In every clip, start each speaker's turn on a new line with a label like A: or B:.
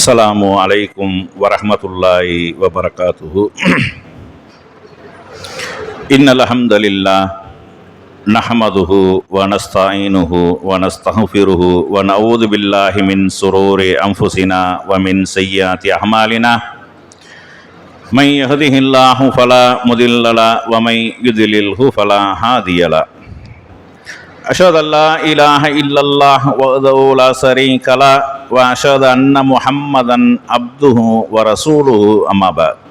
A: அஸ்ஸலாமு அலைக்கும் வரஹ்மத்துல்லாஹி வபரகாத்துஹு. இன்னல் ஹம்தலில்லாஹ் நஹ்மதுஹு வ நஸ்தஈனுஹு வ நஸ்தக்ஃபிருஹு வ நஊது பில்லாஹி மின் ஷுரூரி அன்ஃபுஸினா வ மின் ஸய்யிஆத்தி அஅமாலினா. மை யஹ்திஹில்லாஹு ஃபலா முதில்ல லஹு வ மை யுத்லில்ஹு ஃபலா ஹாதிய லஹு. அஷ்ஹது அல்லா இலாஹ இல்லல்லாஹ் வஹ்தஹு லா ஷரீக லஹு வ அஷ்ஹது அன்ன முஹம்மதன் அப்துஹு வ ரசூலுஹு அம்மா பஅத்.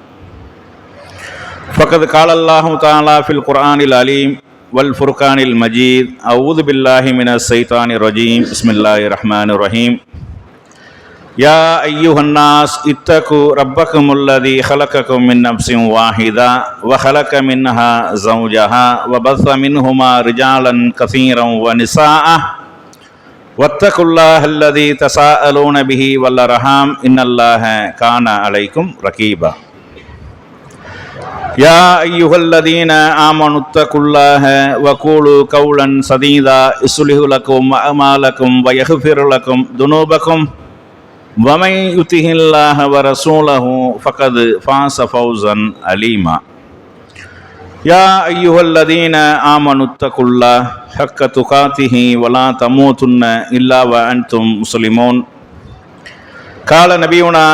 A: ஃபக்கத் காலல்லாஹு தஆலா ஃபில் குர்ஆனில் அலீம் வல் ஃபுர்கானில் மஜீத். அஊது பில்லாஹி மினஷ் ஷைத்தானிர் ரஜீம். பிஸ்மில்லாஹிர் ரஹ்மானிர் ரஹீம். யா அய்யுஹன்னாஸ் இத்தகு ரப்பக்குமுல்லதீ ஹலகக்கும் மின் நஃப்ஸின் வாஹிதா வ ஹலக மின்ஹா ஸௌஜஹா வ பஸ்ஸ மின்ஹுமா ரிஜாலன் கஸீரன் வ நிஸாஅ வத்தகுல்லாஹல்லதீ தஸாஅலூன பிஹி வல் அர்ஹாம் இன்னல்லாஹ கான அலைக்கும் ரகீபா. யா அய்யுஹல்லதீன ஆமனுத்தகுல்லாஹ வ கூலு கௌலன் சதீதா யுஸ்லிஹு லக்கும் அமாலக்கும் வ யக்ஃபிர் லக்கும் துனூபக்கும் வமை யுத்திஹில்லாஹ வ ரசூலஹு ஃபகத் ஃபாஸ ஃபௌஸன் அலீமா. யா அய்யுஹல்லதீன ஆமனுத்தகுல்லாஹ ஹக்க துகாத்திஹி வ லா தமூதுன்ன இல்லா வ அன்தும் முஸ்லிமூன். கால நபியுனா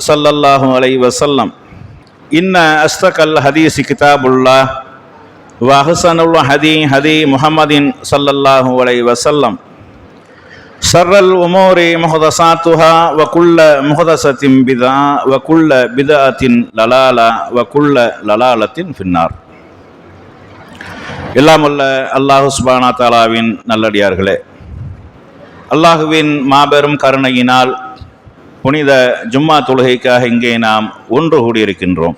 A: ஸல்லல்லாஹு அலைஹி வஸல்லம் இன்ன அஸ்தகல் ஹதீஸி கிதாபுல்லாஹ் வ அஹ்ஸனுல் ஹதீ முஹம்மதின் ஸல்லல்லாஹு அலைஹி வஸல்லம். ஷர்ரல் உமூரி முஹ்தஸாத்துஹா வ குல்ல முஹ்தஸத்தின் பிதா வ குல்ல பிதஅத்தின் லலாலா வ குல்ல லலாலத்தின் ஃபின்னார். எல்லாம் வல்ல அல்லாஹ் சுப்ஹானஹு தஆலாவின் நல்லடியார்களே, அல்லாஹுவின் மாபெரும் கருணையினால் புனித ஜும்மா தொழுகைக்காக இங்கே நாம் ஒன்று கூடியிருக்கின்றோம்.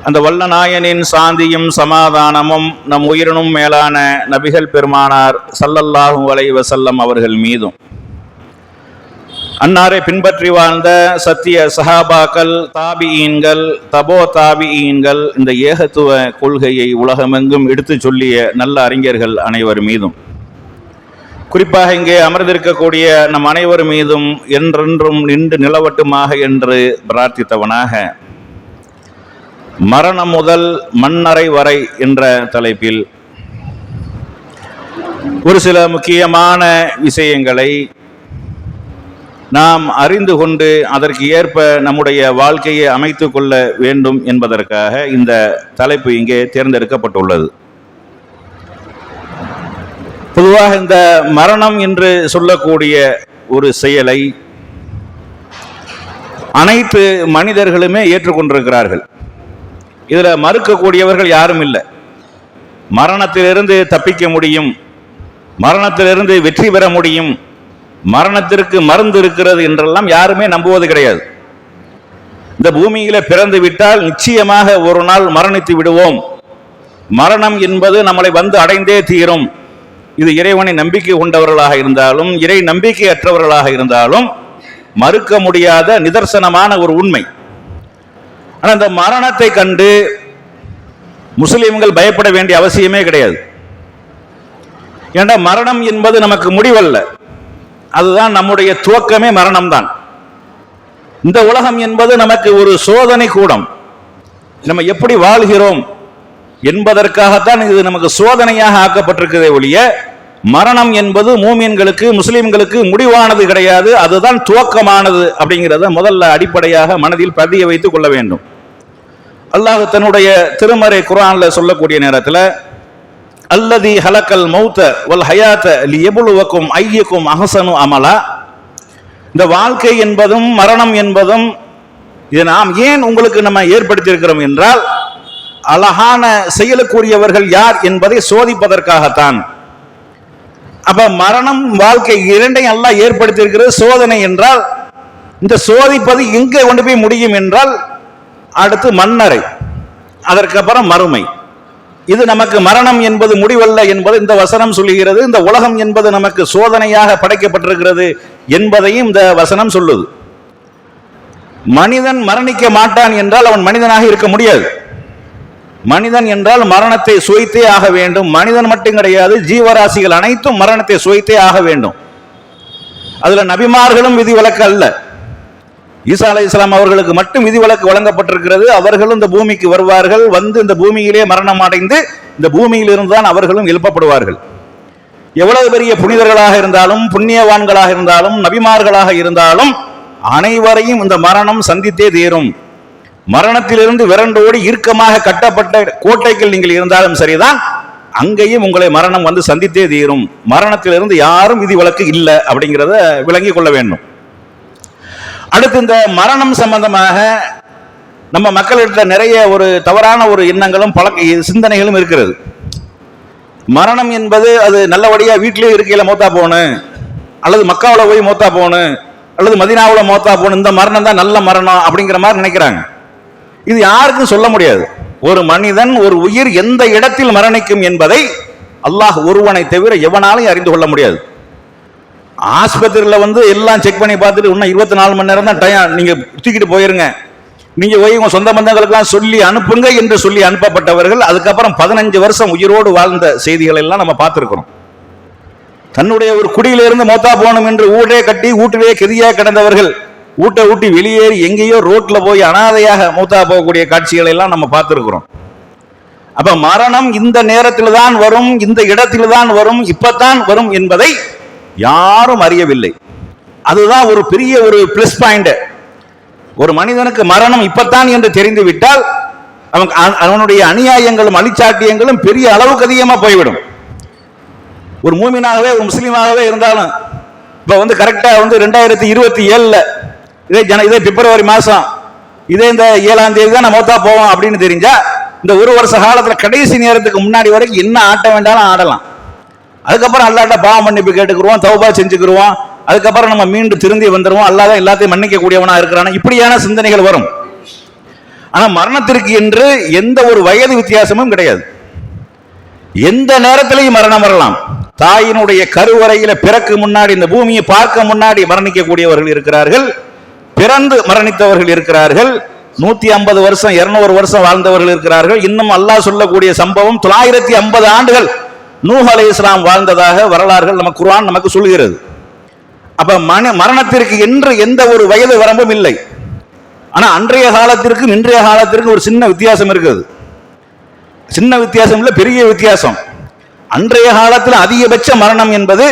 A: அந்த வல்ல நாயனின் சாந்தியும் சமாதானமும் நம் உயிரினும் மேலான நபிகள் பெருமானார் ஸல்லல்லாஹு அலைஹி வஸல்லம் அவர்கள் மீதும், அன்னாரை பின்பற்றி வாழ்ந்த சத்திய சஹாபாக்கள், தாபிஈன்கள், தபோ தாபிஈன்கள், இந்த ஏகத்துவ கொள்கையை உலகமெங்கும் எடுத்து சொல்லிய நல்ல அறிஞர்கள் அனைவர் மீதும், குறிப்பாக இங்கே அமர்ந்திருக்கக்கூடிய நம் அனைவர் மீதும் என்றென்றும் நின்று நிலவட்டுமாக என்று பிரார்த்தித்தவனாக, மரணம் முதல் மண்ணறை வரை என்ற தலைப்பில் ஒரு சில முக்கியமான விஷயங்களை நாம் அறிந்து கொண்டு அதற்கு ஏற்ப நம்முடைய வாழ்க்கையை அமைத்து கொள்ள வேண்டும் என்பதற்காக இந்த தலைப்பு இங்கே தேர்ந்தெடுக்கப்பட்டுள்ளது. பொதுவாக இந்த மரணம் என்று சொல்லக்கூடிய ஒரு செயலை அனைத்து மனிதர்களுமே ஏற்றுக்கொண்டிருக்கிறார்கள். இதில் மறுக்கக்கூடியவர்கள் யாரும் இல்லை. மரணத்திலிருந்து தப்பிக்க முடியும், மரணத்திலிருந்து வெற்றி பெற முடியும், மரணத்திற்கு மருந்து இருக்கிறது என்றெல்லாம் யாருமே நம்புவது கிடையாது. இந்த பூமியில பிறந்து விட்டால் நிச்சயமாக ஒரு நாள் மரணித்து விடுவோம், மரணம் என்பது நம்மளை வந்து அடைந்தே தீரும். இது இறைவனை நம்பிக்கை கொண்டவர்களாக இருந்தாலும் இறை நம்பிக்கையற்றவர்களாக இருந்தாலும் மறுக்க முடியாத நிதர்சனமான ஒரு உண்மை. ஆனால் இந்த மரணத்தை கண்டு முஸ்லிம்கள் பயப்பட வேண்டிய அவசியமே கிடையாது. ஏன்னா மரணம் என்பது நமக்கு முடிவல்ல, அதுதான் நம்முடைய துவக்கமே மரணம்தான். இந்த உலகம் என்பது நமக்கு ஒரு சோதனை கூடம். நம்ம எப்படி வாழ்கிறோம் என்பதற்காகத்தான் இது நமக்கு சோதனையாக ஆக்கப்பட்டிருக்கிறதே ஒழிய மரணம் என்பது மூமின்களுக்கு முஸ்லிம்களுக்கு முடிவானது கிடையாது, அதுதான் துவக்கமானது. அப்படிங்கிறத முதல்ல அடிப்படையாக மனதில் பதிய வைத்துக் கொள்ள வேண்டும். அல்லாஹ் தன்னுடைய திருமறை குர்ஆன்ல சொல்லக்கூடிய நேரத்தில் அல்லதி ஹலக்கல் மௌத வல் ஹயாத லியப்லுவக்கும் ஐயுக்கும் அஹ்ஸனு அமலா, இந்த வாழ்க்கை என்பதும் மரணம் என்பதும் இதை நாம் ஏன் உங்களுக்கு நம்ம ஏற்படுத்தியிருக்கிறோம் என்றால் அழகான செயலுக்குரியவர்கள் யார் என்பதை சோதிப்பதற்காகத்தான். அப்ப மரணம் வாழ்க்கை இரண்டையும் அல்லாஹ் ஏற்படுத்தியிருக்கிறது சோதனை என்றால், இந்த சோதிப்பது எங்கே கொண்டு போய் முடியும் என்றால் அடுத்து மண்ணறை, அதற்கப்புறம் மறுமை. இது நமக்கு மரணம் என்பது முடிவல்ல என்பது இந்த வசனம் சொல்லுகிறது. இந்த உலகம் என்பது நமக்கு சோதனையாக படைக்கப்பட்டிருக்கிறது என்பதையும் இந்த வசனம் சொல்லுது. மனிதன் மரணிக்க மாட்டான் என்றால் அவன் மனிதனாக இருக்க முடியாது. மனிதன் என்றால் மரணத்தை சுவைத்தே ஆக வேண்டும். மனிதன் மட்டும் கிடையாது, ஜீவராசிகள் அனைத்தும் மரணத்தை சுவைத்தே ஆக வேண்டும். அதுல நபிமார்களும் விதிவிலக்கு அல்ல. ஈசா அலைஹிஸ்ஸலாம் அவர்களுக்கு மட்டும் விதிவிலக்கு வழங்கப்பட்டிருக்கிறது. அவர்களும் இந்த பூமிக்கு வருவார்கள், வந்து இந்த பூமியிலே மரணம் அடைந்து இந்த பூமியில் இருந்துதான் அவர்களும் எழுப்பப்படுவார்கள். எவ்வளவு பெரிய புனிதர்களாக இருந்தாலும், புண்ணியவான்களாக இருந்தாலும், நபிமார்களாக இருந்தாலும் அனைவரையும் இந்த மரணம் சந்தித்தே தீரும். மரணத்திலிருந்து விரண்டோடி இறுக்கமாக கட்டப்பட்ட கோட்டைகள் நீங்கள் இருந்தாலும் சரிதான், அங்கேயும் உங்களை மரணம் வந்து சந்தித்தே தீரும். மரணத்திலிருந்து யாரும் விதிவிலக்கு இல்லை அப்படிங்கிறத விளங்கிக் கொள்ள வேண்டும். அடுத்து இந்த மரணம் சம்பந்தமாக நம்ம மக்களிடத்தில் நிறைய ஒரு தவறான ஒரு எண்ணங்களும் சிந்தனைகளும் இருக்கிறது. மரணம் என்பது அது நல்லபடியா வீட்டிலே இருக்கையில மௌத்தா போகணும், அல்லது மக்காவில் போய் மௌத்தா போகணும், அல்லது மதீனாவில் மௌத்தா போகணும், இந்த மரணம் தான் நல்ல மரணம் அப்படிங்கிற மாதிரி நினைக்கிறாங்க. இது யாருக்கும் சொல்ல முடியாது. ஒரு மனிதன், ஒரு உயிர் எந்த இடத்தில் மரணிக்கும் என்பதை அல்லாஹ் ஒருவனை தவிர எவனாலையும் அறிந்து கொள்ள முடியாது. ஆஸ்பத்திரியில் எல்லாம் செக் பண்ணி பார்த்துட்டு இன்னும் 24 மணி நேரம் தான் டைம், நீங்க தூக்கிட்டு போயிருங்க, நீங்க போய் உங்க சொந்த பந்தங்களுக்கெல்லாம் சொல்லி அனுப்புங்க என்று சொல்லி அனுப்பப்பட்டவர்கள் அதுக்கப்புறம் 15 வருஷம் உயிரோடு வாழ்ந்த செய்திகள் எல்லாம் நம்ம பார்த்திருக்கிறோம். தன்னுடைய ஒரு குடியிலிருந்து மௌத்தா போகணும் என்று ஊரே கட்டி வீட்டிலே கெதியா கிடந்தவர்கள் ஊட்ட ஊட்டி வெளியேறி எங்கேயோ ரோட்ல போய் அனாதையாக மௌத்தா போகக்கூடிய காட்சிகளை எல்லாம் நம்ம பார்த்திருக்கிறோம். அப்ப மரணம் இந்த நேரத்தில் தான் வரும், இந்த இடத்தில் தான் வரும், இப்பத்தான் வரும் என்பதை யாரும் அறியவில்லை. அதுதான் ஒரு பெரிய ஒரு பிளஸ் பாயிண்ட். ஒரு மனிதனுக்கு மரணம் இப்பத்தான் என்று தெரிந்து விட்டால் அவனுடைய அநியாயங்களும் அழிச்சாட்டியங்களும் பெரிய அளவுக்கு அதிகமாக போய்விடும். ஒரு மூமினாகவே ஒரு முஸ்லீமாகவே இருந்தாலும் இப்ப கரெக்டா 2027 இதே பிப்ரவரி மாசம் இதே இந்த 7ஆம் தேதி தான் மௌத்தா போவோம் அப்படின்னு தெரிஞ்சா இந்த ஒரு வருஷ காலத்துல கடைசி நேரத்துக்கு முன்னாடி வரைக்கும் என்ன ஆட்ட வேண்டாலும் ஆடலாம். அதுக்கப்புறம் அல்லாஹ்ட்ட பாவ மன்னிப்பு கேட்டுக்குருவோம், தௌபா செஞ்சுக்கிருவோம், அதுக்கப்புறம் நம்ம மீண்டும் திருந்தி வந்துருவோம், அல்லாஹ் தான் எல்லாத்தையும் மன்னிக்க கூடியவனா இருக்கிறான், இப்படியான சிந்தனைகள் வரும். ஆனா மரணத்திற்கு என்று எந்த ஒரு வயது வித்தியாசமும் கிடையாது. எந்த நேரத்திலையும் மரணம் வரலாம். தாயினுடைய கருவறையில பிறக்கு முன்னாடி, இந்த பூமியை பார்க்க முன்னாடி மரணிக்கக்கூடியவர்கள் இருக்கிறார்கள், பிறந்து மரணித்தவர்கள் இருக்கிறார்கள், 150 வருஷம் 200 வருஷம் வாழ்ந்தவர்கள் இருக்கிறார்கள். இன்னும் அல்லாஹ் சொல்லக்கூடிய சம்பவம் 950 ஆண்டுகள் நூஹ் அலைஹிஸ்ஸலாம் வாழ்ந்ததாக வரலாறுகள் நம்ம குர்ஆன் நமக்கு சொல்கிறது. அப்ப மரணத்திற்கு என்று எந்த ஒரு வயது வரம்பும் இல்லை. ஆனா அன்றைய காலத்திற்கும் இன்றைய காலத்திற்கும் ஒரு சின்ன வித்தியாசம் இருக்குது. சின்ன வித்தியாசம் இல்லை, பெரிய வித்தியாசம். அன்றைய காலத்தில் அதிகபட்ச மரணம் என்பது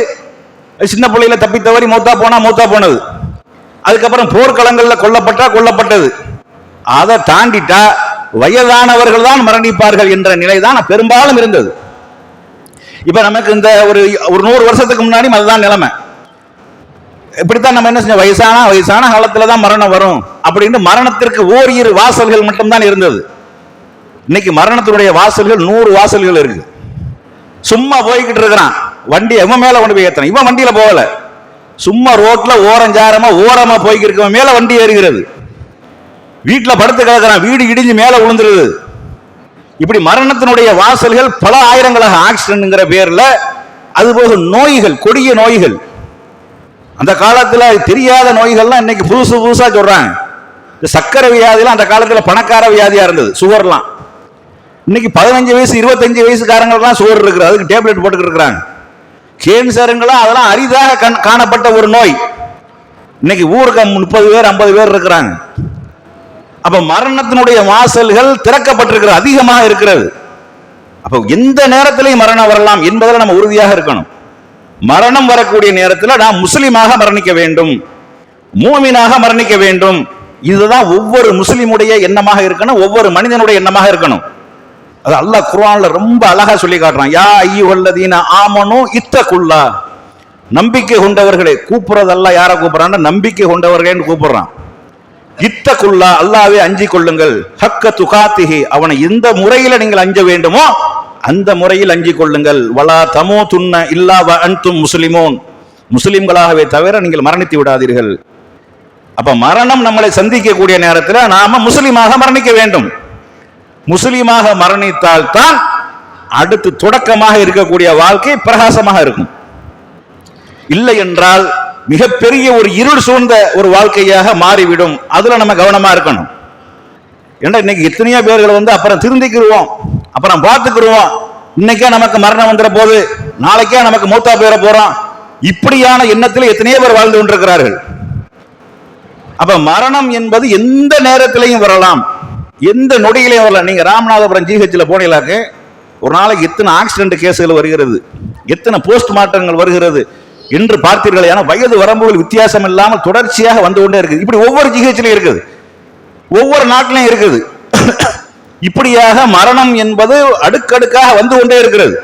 A: சின்ன பிள்ளையில தப்பித்தவரி மௌத்தா போனா மௌத்தா போனது, அதுக்கப்புறம் போர்க்களங்கள்ல கொல்லப்பட்டது. அதை தாண்டிட்டா வயதானவர்கள் தான் மரணிப்பார்கள் என்ற நிலைதான் பெரும்பாலும் இருந்தது. இப்ப நமக்கு இந்த ஒரு 100 வருஷத்துக்கு முன்னாடி அதுதான் நிலைமை. இப்படித்தான் நம்ம என்ன செஞ்சோம், வயசான காலத்துல தான் மரணம் வரும் அப்படின்னு மரணத்திற்கு ஓரிரு வாசல்கள் மட்டும்தான் இருந்தது. இன்னைக்கு மரணத்தினுடைய வாசல்கள் 100 வாசல்கள் இருக்கு. சும்மா போய்கிட்டு இருக்கிறான், வண்டி எவன் மேல கொண்டு போய் ஏத்தணும், இவன் வண்டியில போகல, சும்மா ரோட்ல ஓரமா போய்கிட்டு இருக்கவன் மேல வண்டி ஏறுகிறது. வீட்டுல படுத்து கிடக்கிறான், வீடு இடிஞ்சு மேல விழுந்துருது. இப்படி மரணத்தினுடைய வாசல்கள் பல ஆயிரங்களாக ஆக்சிடென்ட்ங்கிற பேர்ல, அதுபோக நோய்கள், கொடிய நோய்கள், அந்த காலத்துல தெரியாத நோய்கள்லாம் இன்னைக்கு புதுசா சொல்றாங்க. சக்கரை வியாதிலாம் அந்த காலத்துல பணக்கார வியாதியா இருந்தது, சுகர்லாம். இன்னைக்கு 15 வயசு 25 வயசுக்காரங்களுக்குலாம் சுகர் இருக்குது, அதுக்கு டேப்லெட் போட்டுக்கிட்டு இருக்கிறாங்க. கேன்சருங்களா அதெல்லாம் அரிதாக காணப்பட்ட ஒரு நோய். இன்னைக்கு ஊருக்கு 30 பேர் 50 பேர் இருக்கிறாங்க. அப்ப மரணத்தினுடைய வாசல்கள் திறக்கப்பட்டிருக்கிறது, அதிகமாக இருக்கிறது. அப்ப எந்த நேரத்திலையும் மரணம் வரலாம் என்பதில் நம்ம உறுதியாக இருக்கணும். மரணம் வரக்கூடிய நேரத்தில் நாம் முஸ்லிமாக மரணிக்க வேண்டும், மூமினாக மரணிக்க வேண்டும். இதுதான் ஒவ்வொரு முஸ்லிமுடைய எண்ணமாக இருக்கணும், ஒவ்வொரு மனிதனுடைய எண்ணமாக இருக்கணும். அது அல்லாஹ் குர்ஆன்ல ரொம்ப அழகா சொல்லி காட்டுறான். யா அய்யுஹல்லதீன ஆமனு இத்தகுல்லா, நம்பிக்கை கொண்டவர்களே. கூப்பிடுறதெல்லாம் யாரை கூப்பிடுறான், நம்பிக்கை கொண்டவர்களே கூப்பிடுறான். இத்தகுல்லா, அல்லாஹ்வை அஞ்சிக் கொள்ளுங்கள். ஹக்க துகாத்திஹி, அவனை எந்த முறையில் நீங்கள் அஞ்ச வேண்டுமோ அந்த முறையில் அஞ்சிக் கொள்ளுங்கள். வலா தமூதுன்ன இல்லா வ அன்தும் முஸ்லிமூன், முஸ்லிம்களாகவே தவிர நீங்கள் மரணித்து விடாதீர்கள். அப்ப மரணம் நம்மளை சந்திக்கக்கூடிய நேரத்தில் நாம முஸ்லிமாக மரணிக்க வேண்டும். முஸ்லிமாக மரணித்தால் தான் அடுத்து தொடக்கமாக இருக்கக்கூடிய வாழ்க்கை பிரகாசமாக இருக்கும். இல்லை என்றால் மிகப்பெரிய ஒரு இருள் சூழ்ந்த ஒரு வாழ்க்கையாக மாறிவிடும். அதுல நம்ம கவனமா இருக்கணும். ஏன்னா இன்னைக்கு எத்தனையோ பேர்கள் அப்புறம் திருந்திக்கிடுவோம், அப்புறம் பார்த்துக்கிடுவோம், இன்னைக்கே நமக்கு மரணம் வந்துட போது, நாளைக்கே நமக்கு மூத்தா போயிட போறோம், இப்படியான எண்ணத்தில் எத்தனையோ பேர் வாழ்ந்து கொண்டிருக்கிறார்கள். அப்ப மரணம் என்பது எந்த நேரத்திலையும் வரலாம், எந்த நொடியிலையும் வரலாம். நீங்க ராமநாதபுரம் ஜிஹெச்ல போனீங்களாக்க ஒரு நாளைக்கு எத்தனை ஆக்சிடென்ட் கேஸுகள் வருகிறது, எத்தனை போஸ்ட்மார்ட்டங்கள் வருகிறது என்று பார்த்தீர்கள். ஏன்னா வயது வரம்புகள் வித்தியாசம் இல்லாமல் தொடர்ச்சியாக வந்து கொண்டே இருக்குது. இப்படி ஒவ்வொரு ஜிஹெச்லையும் இருக்குது, ஒவ்வொரு நாட்டிலையும் இருக்குது. இப்படியாக மரணம் என்பது அடுக்கடுக்காக வந்து கொண்டே இருக்கிறது.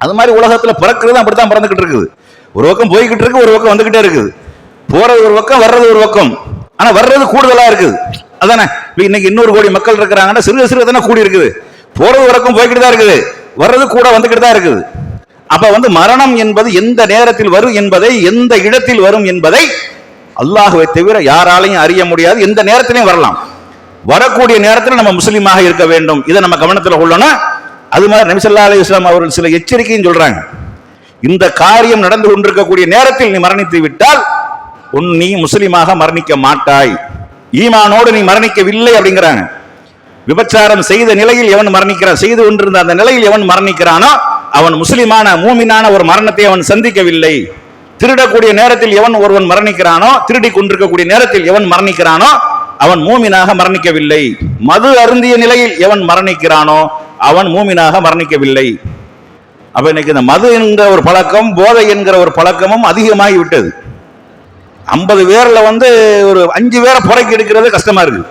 A: அது மாதிரி உலகத்தில் பிறக்கிறது அப்படித்தான் பிறந்துகிட்டு இருக்குது. ஒரு பக்கம் போய்கிட்டு இருக்கு, ஒரு பக்கம் வந்துகிட்டே இருக்குது. போறது ஒரு பக்கம், வர்றது ஒரு பக்கம். ஆனா வர்றது கூடுதலா இருக்குது. அதானே இன்னைக்கு 200 கோடி மக்கள் இருக்கிறாங்கன்னா சிறுக சிறுக தானே கூடி இருக்குது. போறது வரைக்கும் போய்கிட்டு தான் இருக்குது, வர்றது கூட வந்துகிட்டு தான் இருக்குது. அப்ப மரணம் என்பது எந்த நேரத்தில் வரும் என்பதை, எந்த இடத்தில் வரும் என்பதை அல்லாஹ்வை தவிர யாராலையும் அறிய முடியாது. எந்த நேரத்திலையும் வரலாம். வரக்கூடிய நேரத்தில் நம்ம முஸ்லீமாக இருக்க வேண்டும். இதை நம்ம கவனத்தில் கொள்ளணும். அது மாதிரி நபி ஸல்லல்லாஹு அலைஹி வஸல்லம் அவர்கள் சில எச்சரிக்கையும் சொல்றாங்க. இந்த காரியம் நடந்து கொண்டிருக்கக்கூடிய நேரத்தில் நீ மரணித்து விட்டால் நீ முஸ்லீமாக மரணிக்க மாட்டாய், ஈமானோடு நீ மரணிக்கவில்லை அப்படிங்கிறாங்க. விபச்சாரம் செய்த நிலையில் எவன் மரணிக்கிறான், செய்து கொண்டிருந்த அந்த நிலையில் எவன் மரணிக்கிறானோ அவன் முஸ்லிமான மூமினான ஒரு மரணத்தை அவன் சந்திக்கவில்லை. திருடக்கூடிய நேரத்தில் எவன் ஒருவன் மரணிக்கிறானோ, திருடி கொண்டிருக்கக்கூடிய நேரத்தில் எவன் மரணிக்கிறானோ அவன் மூமினாக மரணிக்கவில்லை. மது அருந்திய நிலையில் எவன் மரணிக்கிறானோ அவன் மூமினாக மரணிக்கவில்லை. அப்ப இன்னைக்கு இந்த மது என்கிற ஒரு பழக்கம், போதை என்கிற ஒரு பழக்கமும் அதிகமாகி விட்டது. 50 பேர்ல ஒரு 5 பேரை புறக்கி எடுக்கிறது கஷ்டமா இருக்கு.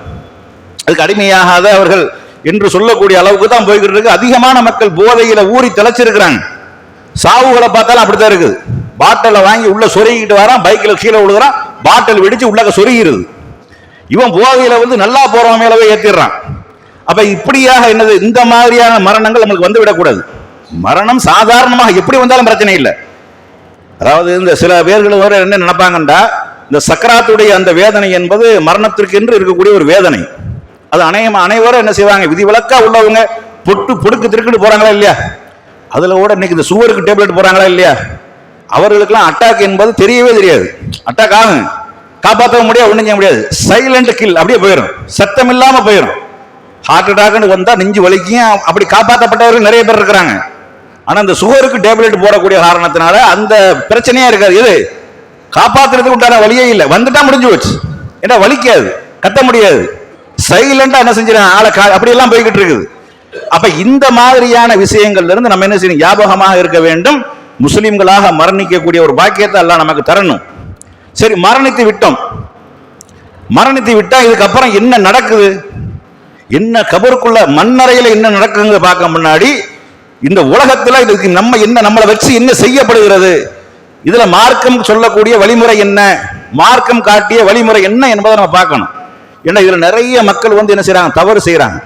A: அதுக்கு அடிமையாகாத அவர்கள் என்று சொல்லக்கூடிய அளவுக்கு தான் போய்கிட்டு இருக்கு. அதிகமான மக்கள் போதையில ஊறி திளைச்சிருக்கிறாங்க. சாவுகளை பார்த்தாலும் அப்படித்தான் இருக்குது. பாட்டில வாங்கி உள்ள சொருகிட்டு வரான், பைக்ல கீழே விழுகிறான், பாட்டில் வெடிச்சு உள்ளக சொருகிறது. இவன் போதையில நல்லா போறவன் மேலவே ஏத்திடுறான். அப்ப இப்படியாக என்னது, இந்த மாதிரியான மரணங்கள் நமக்கு வந்து விடக்கூடாது. மரணம் சாதாரணமாக எப்படி வந்தாலும் பிரச்சனை இல்லை. அதாவது இந்த சில பேர்கள் என்ன நினைப்பாங்கண்டா, இந்த சக்கராத்துடைய அந்த வேதனை என்பது மரணத்திற்கு என்று இருக்கக்கூடிய ஒரு வேதனை. அது அனைவரும் என்ன செய்வாங்க, விதிவிலக்கா உள்ளவங்க பொடுக்கு திருக்கிட்டு போறாங்களா இல்லையா, அதுல கூட இன்னைக்கு இந்த சுவருக்கு டேப்லெட் போறாங்களா இல்லையா, அவர்களுக்கெல்லாம் அட்டாக் என்பது தெரியவே தெரியாது. அட்டாக் ஆகும், காப்பாற்ற முடியாது, ஒண்ணும் செய்ய முடியாது. சைலண்ட் கில், அப்படியே போயிடும், சத்தம் இல்லாம போயிடும். ஹார்ட் அட்டாக்னு வந்தா நெஞ்சு வலிக்கும், அப்படி காப்பாற்றப்பட்டவர்கள் நிறைய பேர் இருக்கிறாங்க. ஆனா இந்த சுகருக்கு டேப்லெட் போடக்கூடிய காரணத்தினால அந்த பிரச்சனையே இருக்காது. இது காப்பாற்றுறதுக்கு உண்டான வழியே இல்லை, வந்துட்டா முடிஞ்சு போச்சு. ஏன்னா வலிக்காது, கத்த முடியாது, சைலண்டா என்ன செஞ்சிருக்காங்க ஆளை அப்படி எல்லாம் போய்கிட்டு இருக்குது. அப்ப இந்த மாதிரியான விஷயங்கள்ல இருந்து நம்ம என்ன செய்யணும், ஞாபகமாக இருக்க வேண்டும். முஸ்லிம்களாக மரணிக்கக்கூடிய ஒரு பாக்கியத்தை எல்லாம் நமக்கு தரணும். சரி, மரணித்து விட்டோம். மரணித்து விட்டா இதுக்கப்புறம் என்ன நடக்குது, என்ன கபருக்குள்ள மண்ணறையில என்ன நடக்குங்க பார்க்க முன்னாடி இந்த உலகத்துல இதுக்கு நம்ம என்ன, நம்மளை வச்சு என்ன செய்யப்படுகிறது, இதுல மார்க்கம் சொல்லக்கூடிய வழிமுறை என்ன, மார்க்கம் காட்டிய வழிமுறை என்ன என்பதை நம்ம பார்க்கணும். ஏன்னா இதுல நிறைய மக்கள் என்ன செய்யறாங்க, தவறு செய்யறாங்க.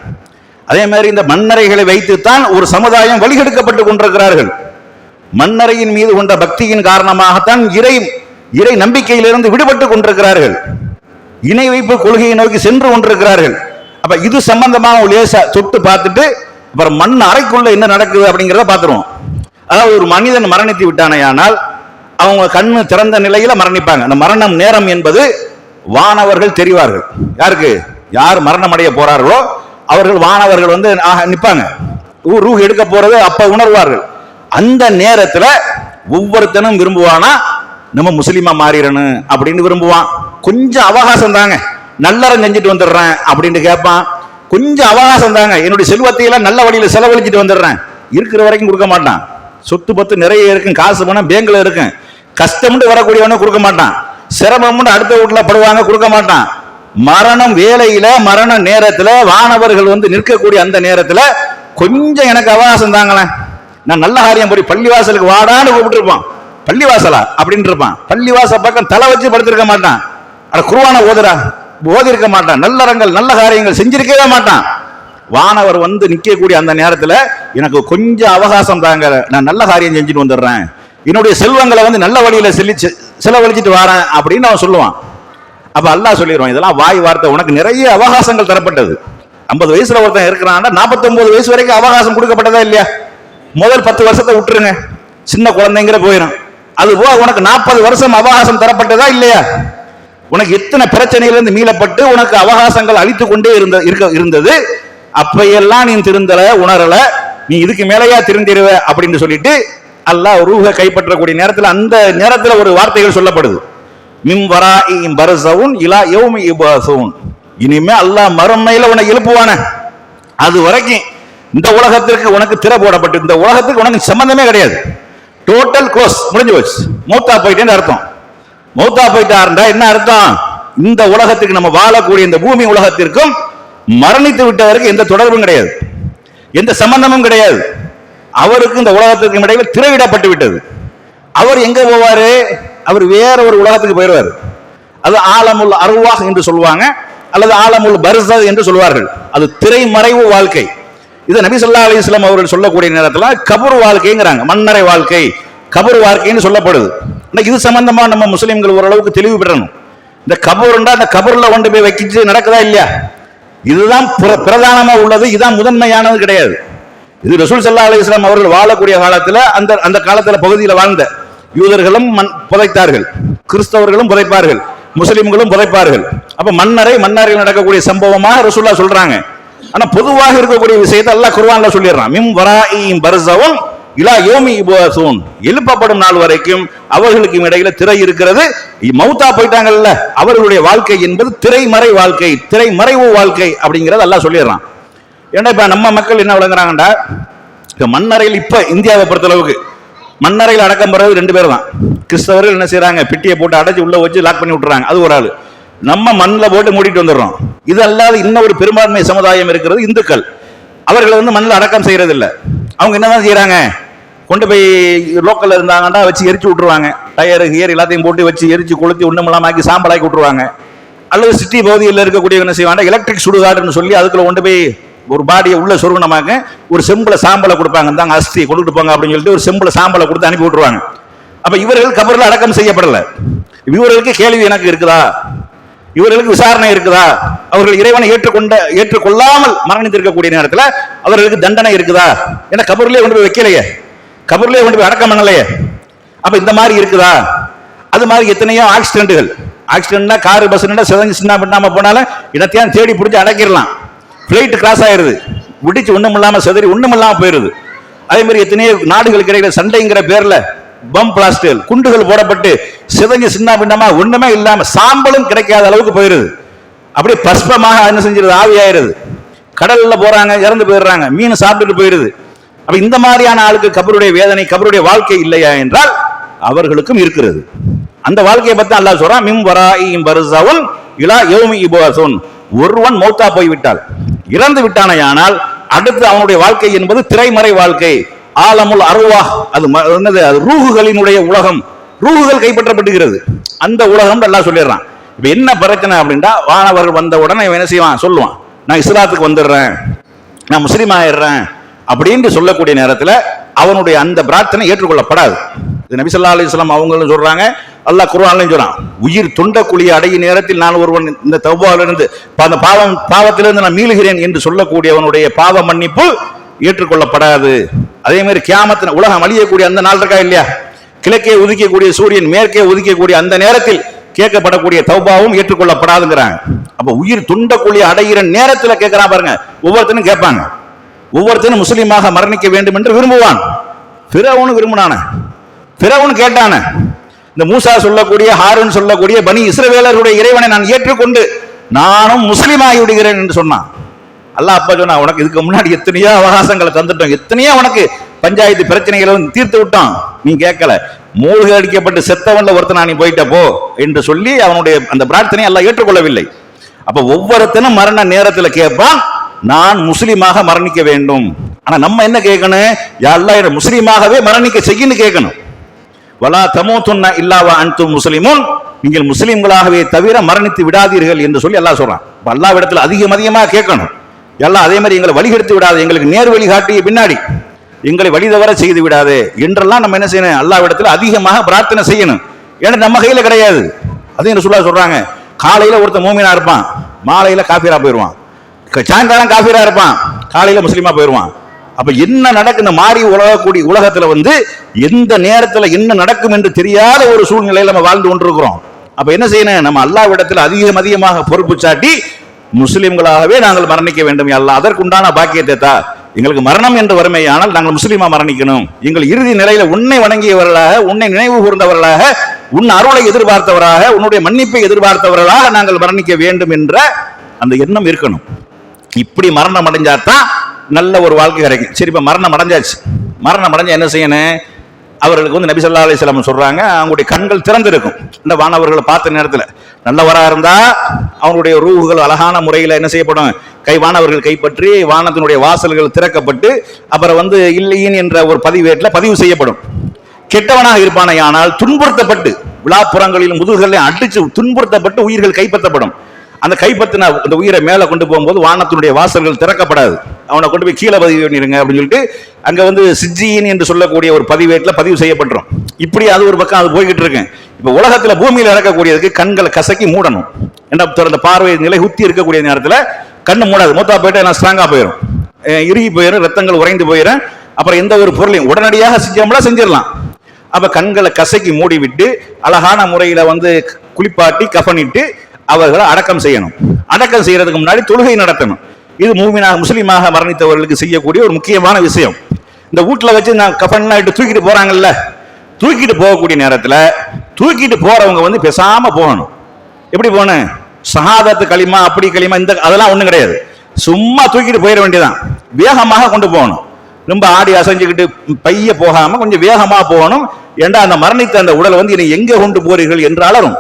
A: அதே மாதிரி இந்த மண்ணறைகளை வைத்துத்தான் ஒரு சமுதாயம் வழிகெடுக்கப்பட்டு கொண்டிருக்கிறார்கள். மண்ணறையின் மீது கொண்ட பக்தியின் காரணமாகத்தான் இறை நம்பிக்கையிலிருந்து விடுபட்டு கொண்டிருக்கிறார்கள், இணை வைப்பு கொள்கையை நோக்கி சென்று கொண்டிருக்கிறார்கள். அப்ப இது சம்பந்தமாக லேசா தொட்டு பார்த்துட்டு அப்புறம் மண் அறைக்குள்ள என்ன நடக்குது அப்படிங்கிறத பார்த்துருவோம். அதாவது ஒரு மனிதன் மரணித்து விட்டானையானால் அவங்க கண்ணு திறந்த நிலையில மரணிப்பாங்க. அந்த மரணம் நேரம் என்பது வானவர்கள் தெரிவார்கள். யாருக்கு, யார் மரணம் அடைய போறார்களோ அவர்கள் வானவர்கள் நிற்பாங்க. ரூஹ் எடுக்க போறது அப்ப உணர்வார்கள். அந்த நேரத்துல ஒவ்வொருத்தனும் விரும்புவானா, நம்ம முஸ்லீமா மாறிடணும் அப்படின்னு விரும்புவான். கொஞ்சம் அவகாசம் தாங்க, நல்லறம் செஞ்சுட்டு வந்துடுறேன் அப்படின்னு கேட்பான். கொஞ்சம் அவகாசம் தாங்க, என்னுடைய செல்வத்தை எல்லாம் நல்ல வழியில செலவழிச்சிட்டு வந்துடுறேன். இருக்கிற வரைக்கும் கொடுக்க மாட்டான். சொத்து பத்து நிறைய இருக்கும், காசு பணம் பேங்க்ல இருக்கும். கஷ்டம்னு வரக்கூடியவனும் கொடுக்க மாட்டான், சிரமம்னு அடுத்த வீட்டுல படுவாங்க, கொடுக்க மாட்டான். மரணம் வேலையில, மரண நேரத்துல வானவர்கள் நிற்கக்கூடிய அந்த நேரத்துல கொஞ்சம் எனக்கு அவகாசம் தாங்களேன், நான் நல்ல காரியம் போய் பள்ளிவாசலுக்கு வாடான்னு கூப்பிட்டு இருப்பான். பள்ளிவாசலா அப்படின்னு இருப்பான். பள்ளிவாசல் பக்கம் தலை வச்சு படுத்திருக்க மாட்டான். அட குர்ஆனை ஓதுறா, ஓதி இருக்க மாட்டான். நல்லறங்கள் நல்ல காரியங்கள் செஞ்சிருக்கவே மாட்டான். வானவர் நிக்கக்கூடிய அந்த நேரத்துல எனக்கு கொஞ்சம் அவகாசம் தாங்க, நான் நல்ல காரியம் செஞ்சுட்டு வந்துடுறேன், என்னுடைய செல்வங்களை நல்ல வழியில செலவழிச்சிட்டு வரேன் அப்படின்னு அவன் சொல்லுவான். அப்ப அல்லாஹ் சொல்லிடுவான், இதெல்லாம் வாய் வார்த்தை, உனக்கு நிறைய அவகாசங்கள் தரப்பட்டது. 50 வயசுல ஒருத்தன் இருக்கிறான், 49 வயசு வரைக்கும் அவகாசம் கொடுக்கப்பட்டதா இல்லையா? முதல் 10 வருஷத்தை விட்டுருங்க, சின்ன குழந்தைங்கிற போயிடும். அது போக உனக்கு 40 வருஷம் அவகாசம் தரப்பட்டதா இல்லையா? உனக்கு எத்தனை பிரச்சனையிலிருந்து மீளப்பட்டு உனக்கு அவகாசங்கள் அளித்து கொண்டே இருந்தது. அப்பையெல்லாம் நீ திருந்தல, உணரல, நீ இதுக்கு மேலேயா திருந்திருவ அப்படின்னு சொல்லிட்டு அல்லாஹ் ரூஹை கைப்பற்றக்கூடிய நேரத்தில் அந்த நேரத்தில் ஒரு வார்த்தைகள் சொல்லப்படுது. மின் வராஇஹிம் பர்ஸவுன் இலா யௌமி யுபஅஸூன். இனிமே அல்லாஹ் மறுமையில உன்னை எழுப்புவான, அது வரைக்கும் இந்த உலகத்திற்கு உனக்கு திரை போடப்பட்டு, இந்த உலகத்துக்கு உனக்கு சம்பந்தமே கிடையாது, டோட்டல் க்ளோஸ், முடிஞ்சு போச்சு, மௌத்தா போயிட்டேன்னு அர்த்தம். மௌத்தா போயிட்டாருண்டா என்ன அர்த்தம்? இந்த உலகத்துக்கு, நம்ம வாழக்கூடிய இந்த பூமி உலகத்திற்கும் மரணித்து விட்டவருக்கு எந்த தொடர்பும் கிடையாது, எந்த சம்பந்தமும் கிடையாது. அவருக்கு இந்த உலகத்திற்கு இடையில திரையிடப்பட்டு விட்டது. அவர் எங்க போவாரு? அவர் வேற ஒரு உலகத்துக்கு போயிடுவார். அது ஆலமுல் அர்வாஹ் என்று சொல்லுவாங்க, அல்லது ஆலமுல் பர்ஸஹ் என்று சொல்வார்கள். அது திரைமறைவு வாழ்க்கை. இதை நபி ஸல்லல்லாஹு அலைஹி வஸல்லம் அவர்கள் சொல்லக்கூடிய நேரத்தில் கபர் வாழ்க்கைங்கிறாங்க, மன்னரை வாழ்க்கை, கபர் வாழ்க்கைன்னு சொல்லப்படுது. இது சம்பந்தமா நம்ம முஸ்லிம்கள் ஓரளவுக்கு தெளிவு பெறணும். இந்த கபருண்டா அந்த கபர்ல கொண்டு போய் வைக்கிச்சு நடக்குதா இல்லையா, இதுதான் பிரதானமா உள்ளது, இதுதான் முதன்மையானது கிடையாது. இது ரசூல் ஸல்லல்லாஹு அலைஹி வஸல்லம் அவர்கள் வாழக்கூடிய காலத்துல அந்த காலத்துல பகுதியில் வாழ்ந்த யூதர்களும் புதைத்தார்கள், கிறிஸ்தவர்களும் புதைப்பார்கள், முஸ்லிம்களும் புதைப்பார்கள். அப்ப மன்னரை நடக்கக்கூடிய சம்பவமாக ரசூலுல்லாஹ் சொல்றாங்க. ஆனா பொதுவாக இருக்கக்கூடிய விஷயத்தை அல்லாஹ் குர்ஆன்ல சொல்லிடுறான், மின் வராஇஹிம் பர்ஸவுன் இலா யௌமி யுபஅஸூன். எழுப்பப்படும் நாள் வரைக்கும் அவர்களுக்கு இடையில திரை இருக்கிறது. மௌத்தா போயிட்டாங்கல்ல, அவர்களுடைய வாழ்க்கை என்பது திரைமறை வாழ்க்கை, திரைமறைவு வாழ்க்கை அப்படிங்கறது அல்லாஹ் சொல்லிடுறான். ஏன்னா இப்ப நம்ம மக்கள் என்ன விளங்குறாங்கடா, மன்னரையில் இப்ப இந்தியாவை பொறுத்தளவுக்கு மன்னரையில் அடக்கம் பெறது 2 பேர் தான். கிறிஸ்தவர்கள் என்ன செய்யறாங்க, பெட்டியை போட்டு அடைச்சு உள்ள வச்சு லாக் பண்ணி விட்டுறாங்க, அது ஒரு ஆளு. நம்ம மண்ணில் போட்டு மூடிட்டு வந்துடுறோம். இது அல்லாத இன்னொரு பெரும்பான்மை சமுதாயம் இருக்கிறது, இந்துக்கள். அவர்களை மண்ணில் அடக்கம் செய்யறது இல்லை. அவங்க என்னதான் செய்யறாங்க, கொண்டு போய் லோக்கல்ல இருந்தாங்கன்னா வச்சு எரிச்சு விட்டுருவாங்க, டயரு கியர் எல்லாத்தையும் போட்டு வச்சு எரிச்சு கொளுத்தி ஒண்ணுமெல்லாம் ஆக்கி சாம்பலாக்கி விட்டுருவாங்க. அல்லது சிட்டி பகுதியில் இருக்கக்கூடிய என்ன செய்வாங்க, எலக்ட்ரிக் சுடுகாடுன்னு சொல்லி அதுக்குள்ள கொண்டு போய் ஒரு பாடியை உள்ள சொருகணமாக ஒரு செம்புல சாம்பலை கொடுப்பாங்க, தாங்க அஸ்தி கொண்டுட்டு போங்க அப்படின்னு சொல்லிட்டு ஒரு செம்புல சாம்பலை கொடுத்து அனுப்பி விட்டுருவாங்க. அப்ப இவர்கள் கபர்ல அடக்கம் செய்யப்படல. இவர்களுக்கு கேள்வி எனக்கு இருக்குதா, இவர்களுக்கு விசாரணை இருக்குதா, அவர்கள் இறைவனை ஏற்றுக்கொள்ளாமல் மரணித்திருக்கக்கூடிய நேரத்தில் அவர்களுக்கு தண்டனை இருக்குதா? ஏன்னா கபர்லயே கொண்டு போய் வைக்கலையே, கபர்லயே கொண்டு போய் அடக்கம் பண்ணலையே. அப்ப இந்த மாதிரி இருக்குதா? அது மாதிரி எத்தனையோ ஆக்சிடென்ட்னா காரு பஸ் சிதஞ்சு சின்ன பண்ணாம போனாலும் இடத்தையும் தேடி பிடிச்சி அடக்கிடலாம். பிளைட் கிராஸ் ஆயிருது, விடிச்சு ஒண்ணும் இல்லாம செதறி ஒண்ணும் இல்லாம போயிருது. அதே மாதிரி எத்தனையோ நாடுகளுக்கு இடையில சண்டைங்கிற பேர்ல பம் பிளாஸ்டர் குண்டுகள் போடப்பட்டு சிதஞ்சு சின்ன பின்னமா ஒண்ணுமே இல்லாம சாம்பலும் கிடைக்காத அளவுக்கு போயிருது. அப்படியே பஸ்பமாக என்ன செஞ்சிருது, ஆவியாயிருது. கடல்ல போறாங்க, இறந்து போயிடுறாங்க, மீன் சாப்பிட்டுட்டு போயிருது. அப்ப இந்த மாதிரியான ஆளுக்கு கபருடைய வேதனை, கபருடைய வாழ்க்கை இல்லையா என்றால் அவர்களுக்கும் இருக்கிறது. அந்த வாழ்க்கையை பத்தி அல்லாஹ் சொல்றான், மின் வராஇஹிம் பர்ஸவுன் இலா யௌமி யுபஅஸூன். ஒருவன் மௌத்தா போய்விட்டால், இறந்து விட்டானையானால் அடுத்து அவனுடைய வாழ்க்கை என்பது திரைமறை வாழ்க்கை, ஆலமுல் அர்வாஹ். அது என்னது, அது ரூஹுகளினுடைய உலகம், ரூஹுகள் கைப்பற்றப்பட்டுகிறது அந்த உலகம் அல்லாஹ் சொல்லிடுறான். இப்ப என்ன பிரச்சனை அப்படின்னா, வானவர்கள் வந்த உடனே என்ன செய்வான், சொல்லுவான், நான் இஸ்லாத்துக்கு வந்துடுறேன், நான் முஸ்லீம் ஆயிடுறேன் அப்படின்னு சொல்லக்கூடிய நேரத்தில் அவனுடைய அந்த பிரார்த்தனை ஏற்றுக்கொள்ளப்படாது. இது நபி ஸல்லல்லாஹு அலைஹி வஸல்லம் அவங்களும் சொல்றாங்க, அல்லாஹ் குர்ஆன்லயும் சொல்றான், உயிர் தொண்டக்குழியை அடையும் நேரத்தில் நான் ஒருவன் இந்த தௌபாவிலிருந்து, அந்த பாவத்திலிருந்து நான் மீளுகிறேன் என்று சொல்லக்கூடியவனுடைய பாவ மன்னிப்பு ஏற்றுக்கொள்ளப்படாது. அதே மாதிரி கியாமத் உலகம் அழியக்கூடிய அந்த நாள் இருக்கா இல்லையா, கிழக்கே உதிக்கக்கூடிய சூரியன் மேற்கே உதிக்கக்கூடிய அந்த நேரத்தில் கேட்கப்படக்கூடிய தௌபாவும் ஏற்றுக்கொள்ளப்படாதுங்கிறாங்க. அப்ப உயிர் துண்டக்குழியை அடைகிற நேரத்தில் கேட்கிறான் பாருங்க, ஒவ்வொருத்தனும் கேட்பாங்க, ஒவ்வொருத்தனும் முஸ்லீமாக மரணிக்க வேண்டும் என்று விரும்புவான். ஃபிரௌன் விரும்பினான, ஃபிரௌன் கேட்டான, இந்த மூசா சொல்லக்கூடிய, ஹாரூன் சொல்லக்கூடிய பனி இஸ்ரவேலருடைய இறைவனை நான் ஏற்றுக்கொண்டு நானும் முஸ்லீமாகி விடுகிறேன் என்று சொன்னான். அல்லாஹ் அப்பா சொன்னா, உனக்கு இதுக்கு முன்னாடி எத்தனையோ அவகாசங்களை தந்துட்டோம், எத்தனையோ உனக்கு பஞ்சாயத்து பிரச்சனைகளை தீர்த்து விட்டோம், நீ கேட்கல, மூழ்கி அடிக்கப்பட்டு செத்தவன்ல ஒருத்தனா நீ போயிட்ட போ என்று சொல்லி அவனுடைய அந்த பிரார்த்தனை அல்லாஹ் ஏற்றுக்கொள்ளவில்லை. அப்ப ஒவ்வொருத்தனும் மரண நேரத்தில் கேட்பான், நான் முஸ்லீமாக மரணிக்க வேண்டும். ஆனா நம்ம என்ன கேட்கணும், யா அல்லாஹ் முஸ்லீமாகவே மரணிக்க செய்யன்னு கேட்கணும். வலா தமூதுன்ன இல்லா வ அன்தும் முஸ்லிமூன், நீங்கள் முஸ்லிம்களாகவே தவிர மரணித்து விடாதீர்கள் என்று சொல்லி அல்லாஹ் சொல்றான். அல்லாஹ்விடத்தில் அதிகமாக கேட்கணும், எல்லாம் அதே மாதிரி எங்களை வழிகெடுத்து விடாது, எங்களுக்கு நேர் வழி காட்டிய பின்னாடி எங்களை வழிதவர செய்து விடாது என்றெல்லாம் நம்ம என்ன செய்யணும், அல்லாஹ்விடத்தில் அதிகமாக பிரார்த்தனை செய்யணும். ஏன்னா நம்ம கையில கிடையாது. அதையும் ரசூலுல்லாஹ் சொல்றாங்க, காலையில ஒருத்தன் மூமினா இருப்பான், மாலையில காஃபிரா போயிடுவான், சாயங்காலம் காஃபிரா இருப்பான், காலையில முஸ்லீமா போயிடுவான். அப்ப என்ன நடக்குது, மாறி உலகத்துல எந்த நேரத்துல என்ன நடக்கும் என்று தெரியாத ஒரு சூழ்நிலையில நம்ம வாழ்ந்து கொண்டிருக்கிறோம். அப்ப என்ன செய்யணும், நம்ம அல்லாஹ்விடத்தில் அதிகமாக பொறுப்பு சாட்டி முஸ்லிம்களாகவே நாங்கள் மரணிக்க வேண்டும். அல்லாஹ் அதற்குண்டான பாக்கியத்தை தா, எங்களுக்கு மரணம் என்று வறுமையானால் நாங்கள் முஸ்லீமா மரணிக்கணும், எங்கள் இறுதி நிலையில உன்னை வணங்கியவர்களாக, உன்னை நினைவு கூர்ந்தவர்களாக உன் அருளை எதிர்பார்த்தவராக, உன்னுடைய மன்னிப்பை எதிர்பார்த்தவர்களாக நாங்கள் மரணிக்க வேண்டும் என்ற அந்த எண்ணம் இருக்கணும். இப்படி மரணம் அடைஞ்சாதான் நல்ல ஒரு வாழ்க்கை கிடைக்கும். சரி, இப்ப மரணம் அடைஞ்சாச்சு. மரணம் அடைஞ்சா என்ன செய்யணும்? அவர்களுக்கு வந்து நபி ஸல்லல்லாஹு அலைஹி வஸல்லம் சொல்றாங்க, அவங்களுடைய கண்கள் திறந்திருக்கும். இந்த வானவர்களை பார்த்த நேரத்தில் நல்லவரா இருந்தா அவங்களுடைய ரூஹுகள் அழகான முறையில் என்ன செய்யப்படும்? வானவர்கள் கைப்பற்றி வானத்தினுடைய வாசல்கள் திறக்கப்பட்டு அப்புறம் வந்து இல்லையின் என்ற ஒரு பதிவேட்டில் பதிவு செய்யப்படும். கெட்டவனாக இருப்பானே ஆனால் துன்புறுத்தப்பட்டு விழாப்புறங்களிலும் முதுகுகளையும் அடிச்சு துன்புறுத்தப்பட்டு உயிர்கள் கைப்பற்றப்படும். அந்த கைப்பற்றின அந்த உயிரை மேலே கொண்டு போகும்போது வானத்தினுடைய வாசல்கள் திறக்கப்படாது. அவனை கொண்டு போய் கீழே பதிவு பண்ணிருங்க அப்படின்னு சொல்லிட்டு அங்க வந்து சிஜ்ஜீன் என்று சொல்லக்கூடிய ஒரு பதிவேட்டில் பதிவு செய்யப்பட்டுரும். இப்படி அது ஒரு பக்கம் அது போய்கிட்டு இருக்கு. இப்ப உலகத்துல பூமியில இறக்கக்கூடியதுக்கு கண்களை கசக்கி மூடணும். ஏன்னா அந்த பார்வை நிலை குத்தி இருக்கக்கூடிய நேரத்தில் கண்ணு மூடாது. மூத்தா போயிட்டு எல்லாம் ஸ்ட்ராங்கா போயிடும், இறுகி போயிடும், ரத்தங்கள் உறைந்து போயிடும். அப்புறம் எந்த ஒரு பொருளையும் உடனடியாக செஞ்சிடலாம். அப்ப கண்களை கசக்கி மூடி விட்டு அழகான முறையில வந்து குளிப்பாட்டி கஃனிட்டு அவர்களை அடக்கம் செய்யணும். அடக்கம் செய்யறதுக்கு முன்னாடி தொழுகை நடத்தணும். இது மூமினாக முஸ்லீமாக மரணித்தவர்களுக்கு செய்யக்கூடிய ஒரு முக்கியமான விஷயம். இந்த வீட்டில் வச்சு நான் கஃன்லாம் இட்டு தூக்கிட்டு போறாங்கல்ல, தூக்கிட்டு போகக்கூடிய நேரத்தில் தூக்கிட்டு போறவங்க வந்து பேசாம போகணும். எப்படி போகணும்? ஷஹாதத்து களிமா அப்படி களிமா இந்த அதெல்லாம் ஒன்றும் கிடையாது. சும்மா தூக்கிட்டு போயிட வேண்டியதான். வேகமாக கொண்டு போகணும். ரொம்ப ஆடி அசைஞ்சுக்கிட்டு பைய போகாம கொஞ்சம் வேகமா போகணும். ஏண்டா அந்த மரணித்த அந்த உடலை வந்து என்னை எங்க கொண்டு போறீர்கள் என்று அலரும்.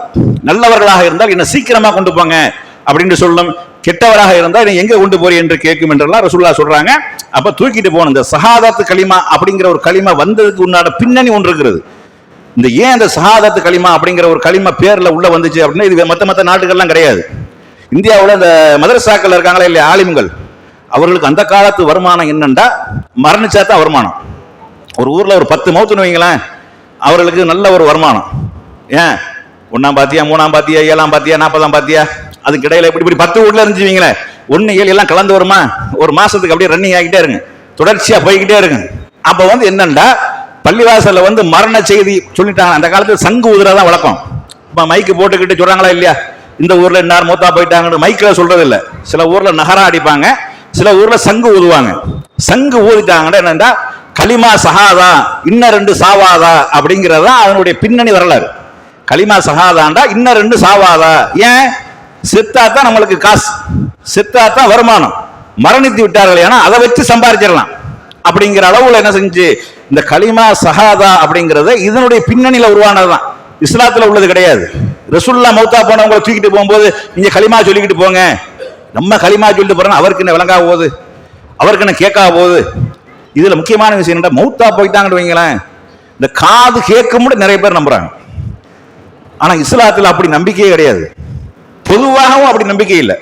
A: நல்லவர்களாக இருந்தால் என்ன சீக்கிரமா கொண்டு போங்க அப்படின்னு சொல்லணும். கெட்டவராக இருந்தால் என்னை எங்க கொண்டு போறீ என்று கேட்கும் என்றெல்லாம் ரசூலுல்லாஹ் சொல்றாங்க. அப்ப தூக்கிட்டு போகணும். இந்த ஷஹாதத்து களிமா அப்படிங்கிற ஒரு களிமா வந்ததுக்கு உண்டான பின்னணி ஒன்று இருக்கிறது. இந்த ஏன் இந்த ஷஹாதத்து களிமா அப்படிங்கிற ஒரு களிமா பேர்ல உள்ள வந்துச்சு அப்படின்னா இது மற்ற நாட்டுகள்லாம் கிடையாது. இந்தியாவில் இந்த மதரசாக்கள் இருக்காங்களே இல்லையா ஆலிம்கள், அவர்களுக்கு அந்த காலத்து வருமானம் என்னண்டா மரணிச்சாதான் வருமானம். ஒரு ஊர்ல ஒரு 10 மௌத்துன்னு வைங்களேன், அவர்களுக்கு நல்ல ஒரு வருமானம். ஏன் 1ஆம் பாத்தியா 3ஆம் பாத்தியா 7ஆம் பாத்தியா 40ஆம் பாத்தியா அதுக்கு இடையில இப்படி 10 வீட்டுல இருந்துச்சுவீங்களே 1 7 எல்லாம் கலந்து வருமா? ஒரு மாசத்துக்கு அப்படியே ரன்னிங் ஆகிட்டே இருங்க, தொடர்ச்சியா போய்கிட்டே இருங்க. அப்ப வந்து என்னண்டா பள்ளிவாசல்ல வந்து மரண செய்தி சொல்லிட்டாங்க. அந்த காலத்துல சங்கு ஊதுறதான் வழக்கம். மைக்கு போட்டுக்கிட்டு சொல்றாங்களா இல்லையா, இந்த ஊர்ல இன்னார் மூத்தா போயிட்டாங்கன்னு மைக்கில் சொல்றது இல்லை. சில ஊர்ல நகரா அடிப்பாங்க, சில ஊர்ல சங்கு ஊதுவாங்க. சங்கு ஊதிட்டாங்கன்னா என்னண்டா களிமா சஹாதா இன்ன 2 சாவாதா அப்படிங்கிறதா அதனுடைய பின்னணி வரலாறு. களிமா சஹாதாண்டா இன்ன 2 சாவாதா. ஏன்? செத்தாத்தான் நம்மளுக்கு காசு, செத்தாத்தான் வருமானம். மரணித்து விட்டார்கள் ஏன்னா அதை வச்சு சம்பாதிச்சிடலாம் அப்படிங்கிற அளவுல என்ன செஞ்சு இந்த களிமா சஹாதா அப்படிங்கிறத இதனுடைய பின்னணியில உருவானதுதான். இஸ்லாத்துல உள்ளது கிடையாது. ரசூலுல்லாஹ் மௌத்தா போனவங்களை தூக்கிட்டு போகும்போது நீங்க களிமா சொல்லிக்கிட்டு போங்க, நம்ம களிமா சொல்லிட்டு போறோம், அவருக்கு என்ன விளங்கா போகுது, அவருக்கு என்ன கேட்கா போகுது. இதுல முக்கியமான விஷயம் என்ன, மௌத்தா போயிட்டாங்கன்னு வைங்களேன், இந்த காது கேட்கும் நிறைய பேர் நம்புறாங்க. ஆனா இஸ்லாத்துல அப்படி நம்பிக்கையே கிடையாது. பொதுவாகவும் அப்படி நம்பிக்கை இல்லை.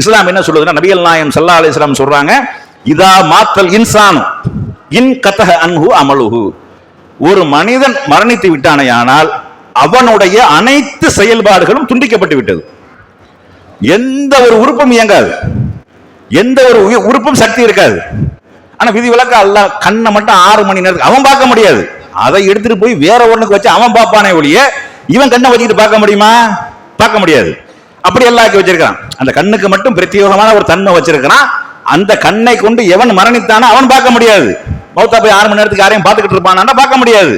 A: இஸ்லாம் என்ன சொல்லுதுன்னா, நபிகள் நாயகம் ஸல்லல்லாஹு அலைஹி வஸல்லம் சொல்றாங்க, இதா மாத்தல் இன்சானு இன் கதஹ அன்ஹு அமலுஹு. ஒரு மனிதன் மரணித்து விட்டானேயானால் அவனுடைய அனைத்து செயல்பாடுகளும் துண்டிக்கப்பட்டு விட்டது. எந்த ஒரு உறுப்பும் இயங்காது, எந்த ஒரு உறுப்பும் சக்தி இருக்காது. ஆனா விதிவிலக்கு அல்லாஹ் கண்ணை மட்டும் 6 மணி நேரத்துக்கு அவன் பார்க்க முடியாது. அதை எடுத்துட்டு போய் வேற ஒண்ணுக்கு வச்சு அவன் பார்ப்பானே ஒழிய இவன் கண்ணை வச்சுக்கிட்டு பார்க்க முடியுமா? பார்க்க முடியாது. அப்படி எல்லாம் வச்சிருக்கான். அந்த கண்ணுக்கு மட்டும் பிரத்யேகமான ஒரு தன்மை வச்சிருக்கிறான். அந்த கண்ணை கொண்டு எவன் மரணித்தானோ அவன் பார்க்க முடியாது. மௌத்தா போய் 6 மணி நேரத்துக்கு யாரையும் பார்த்துக்கிட்டு இருப்பானா பார்க்க முடியாது.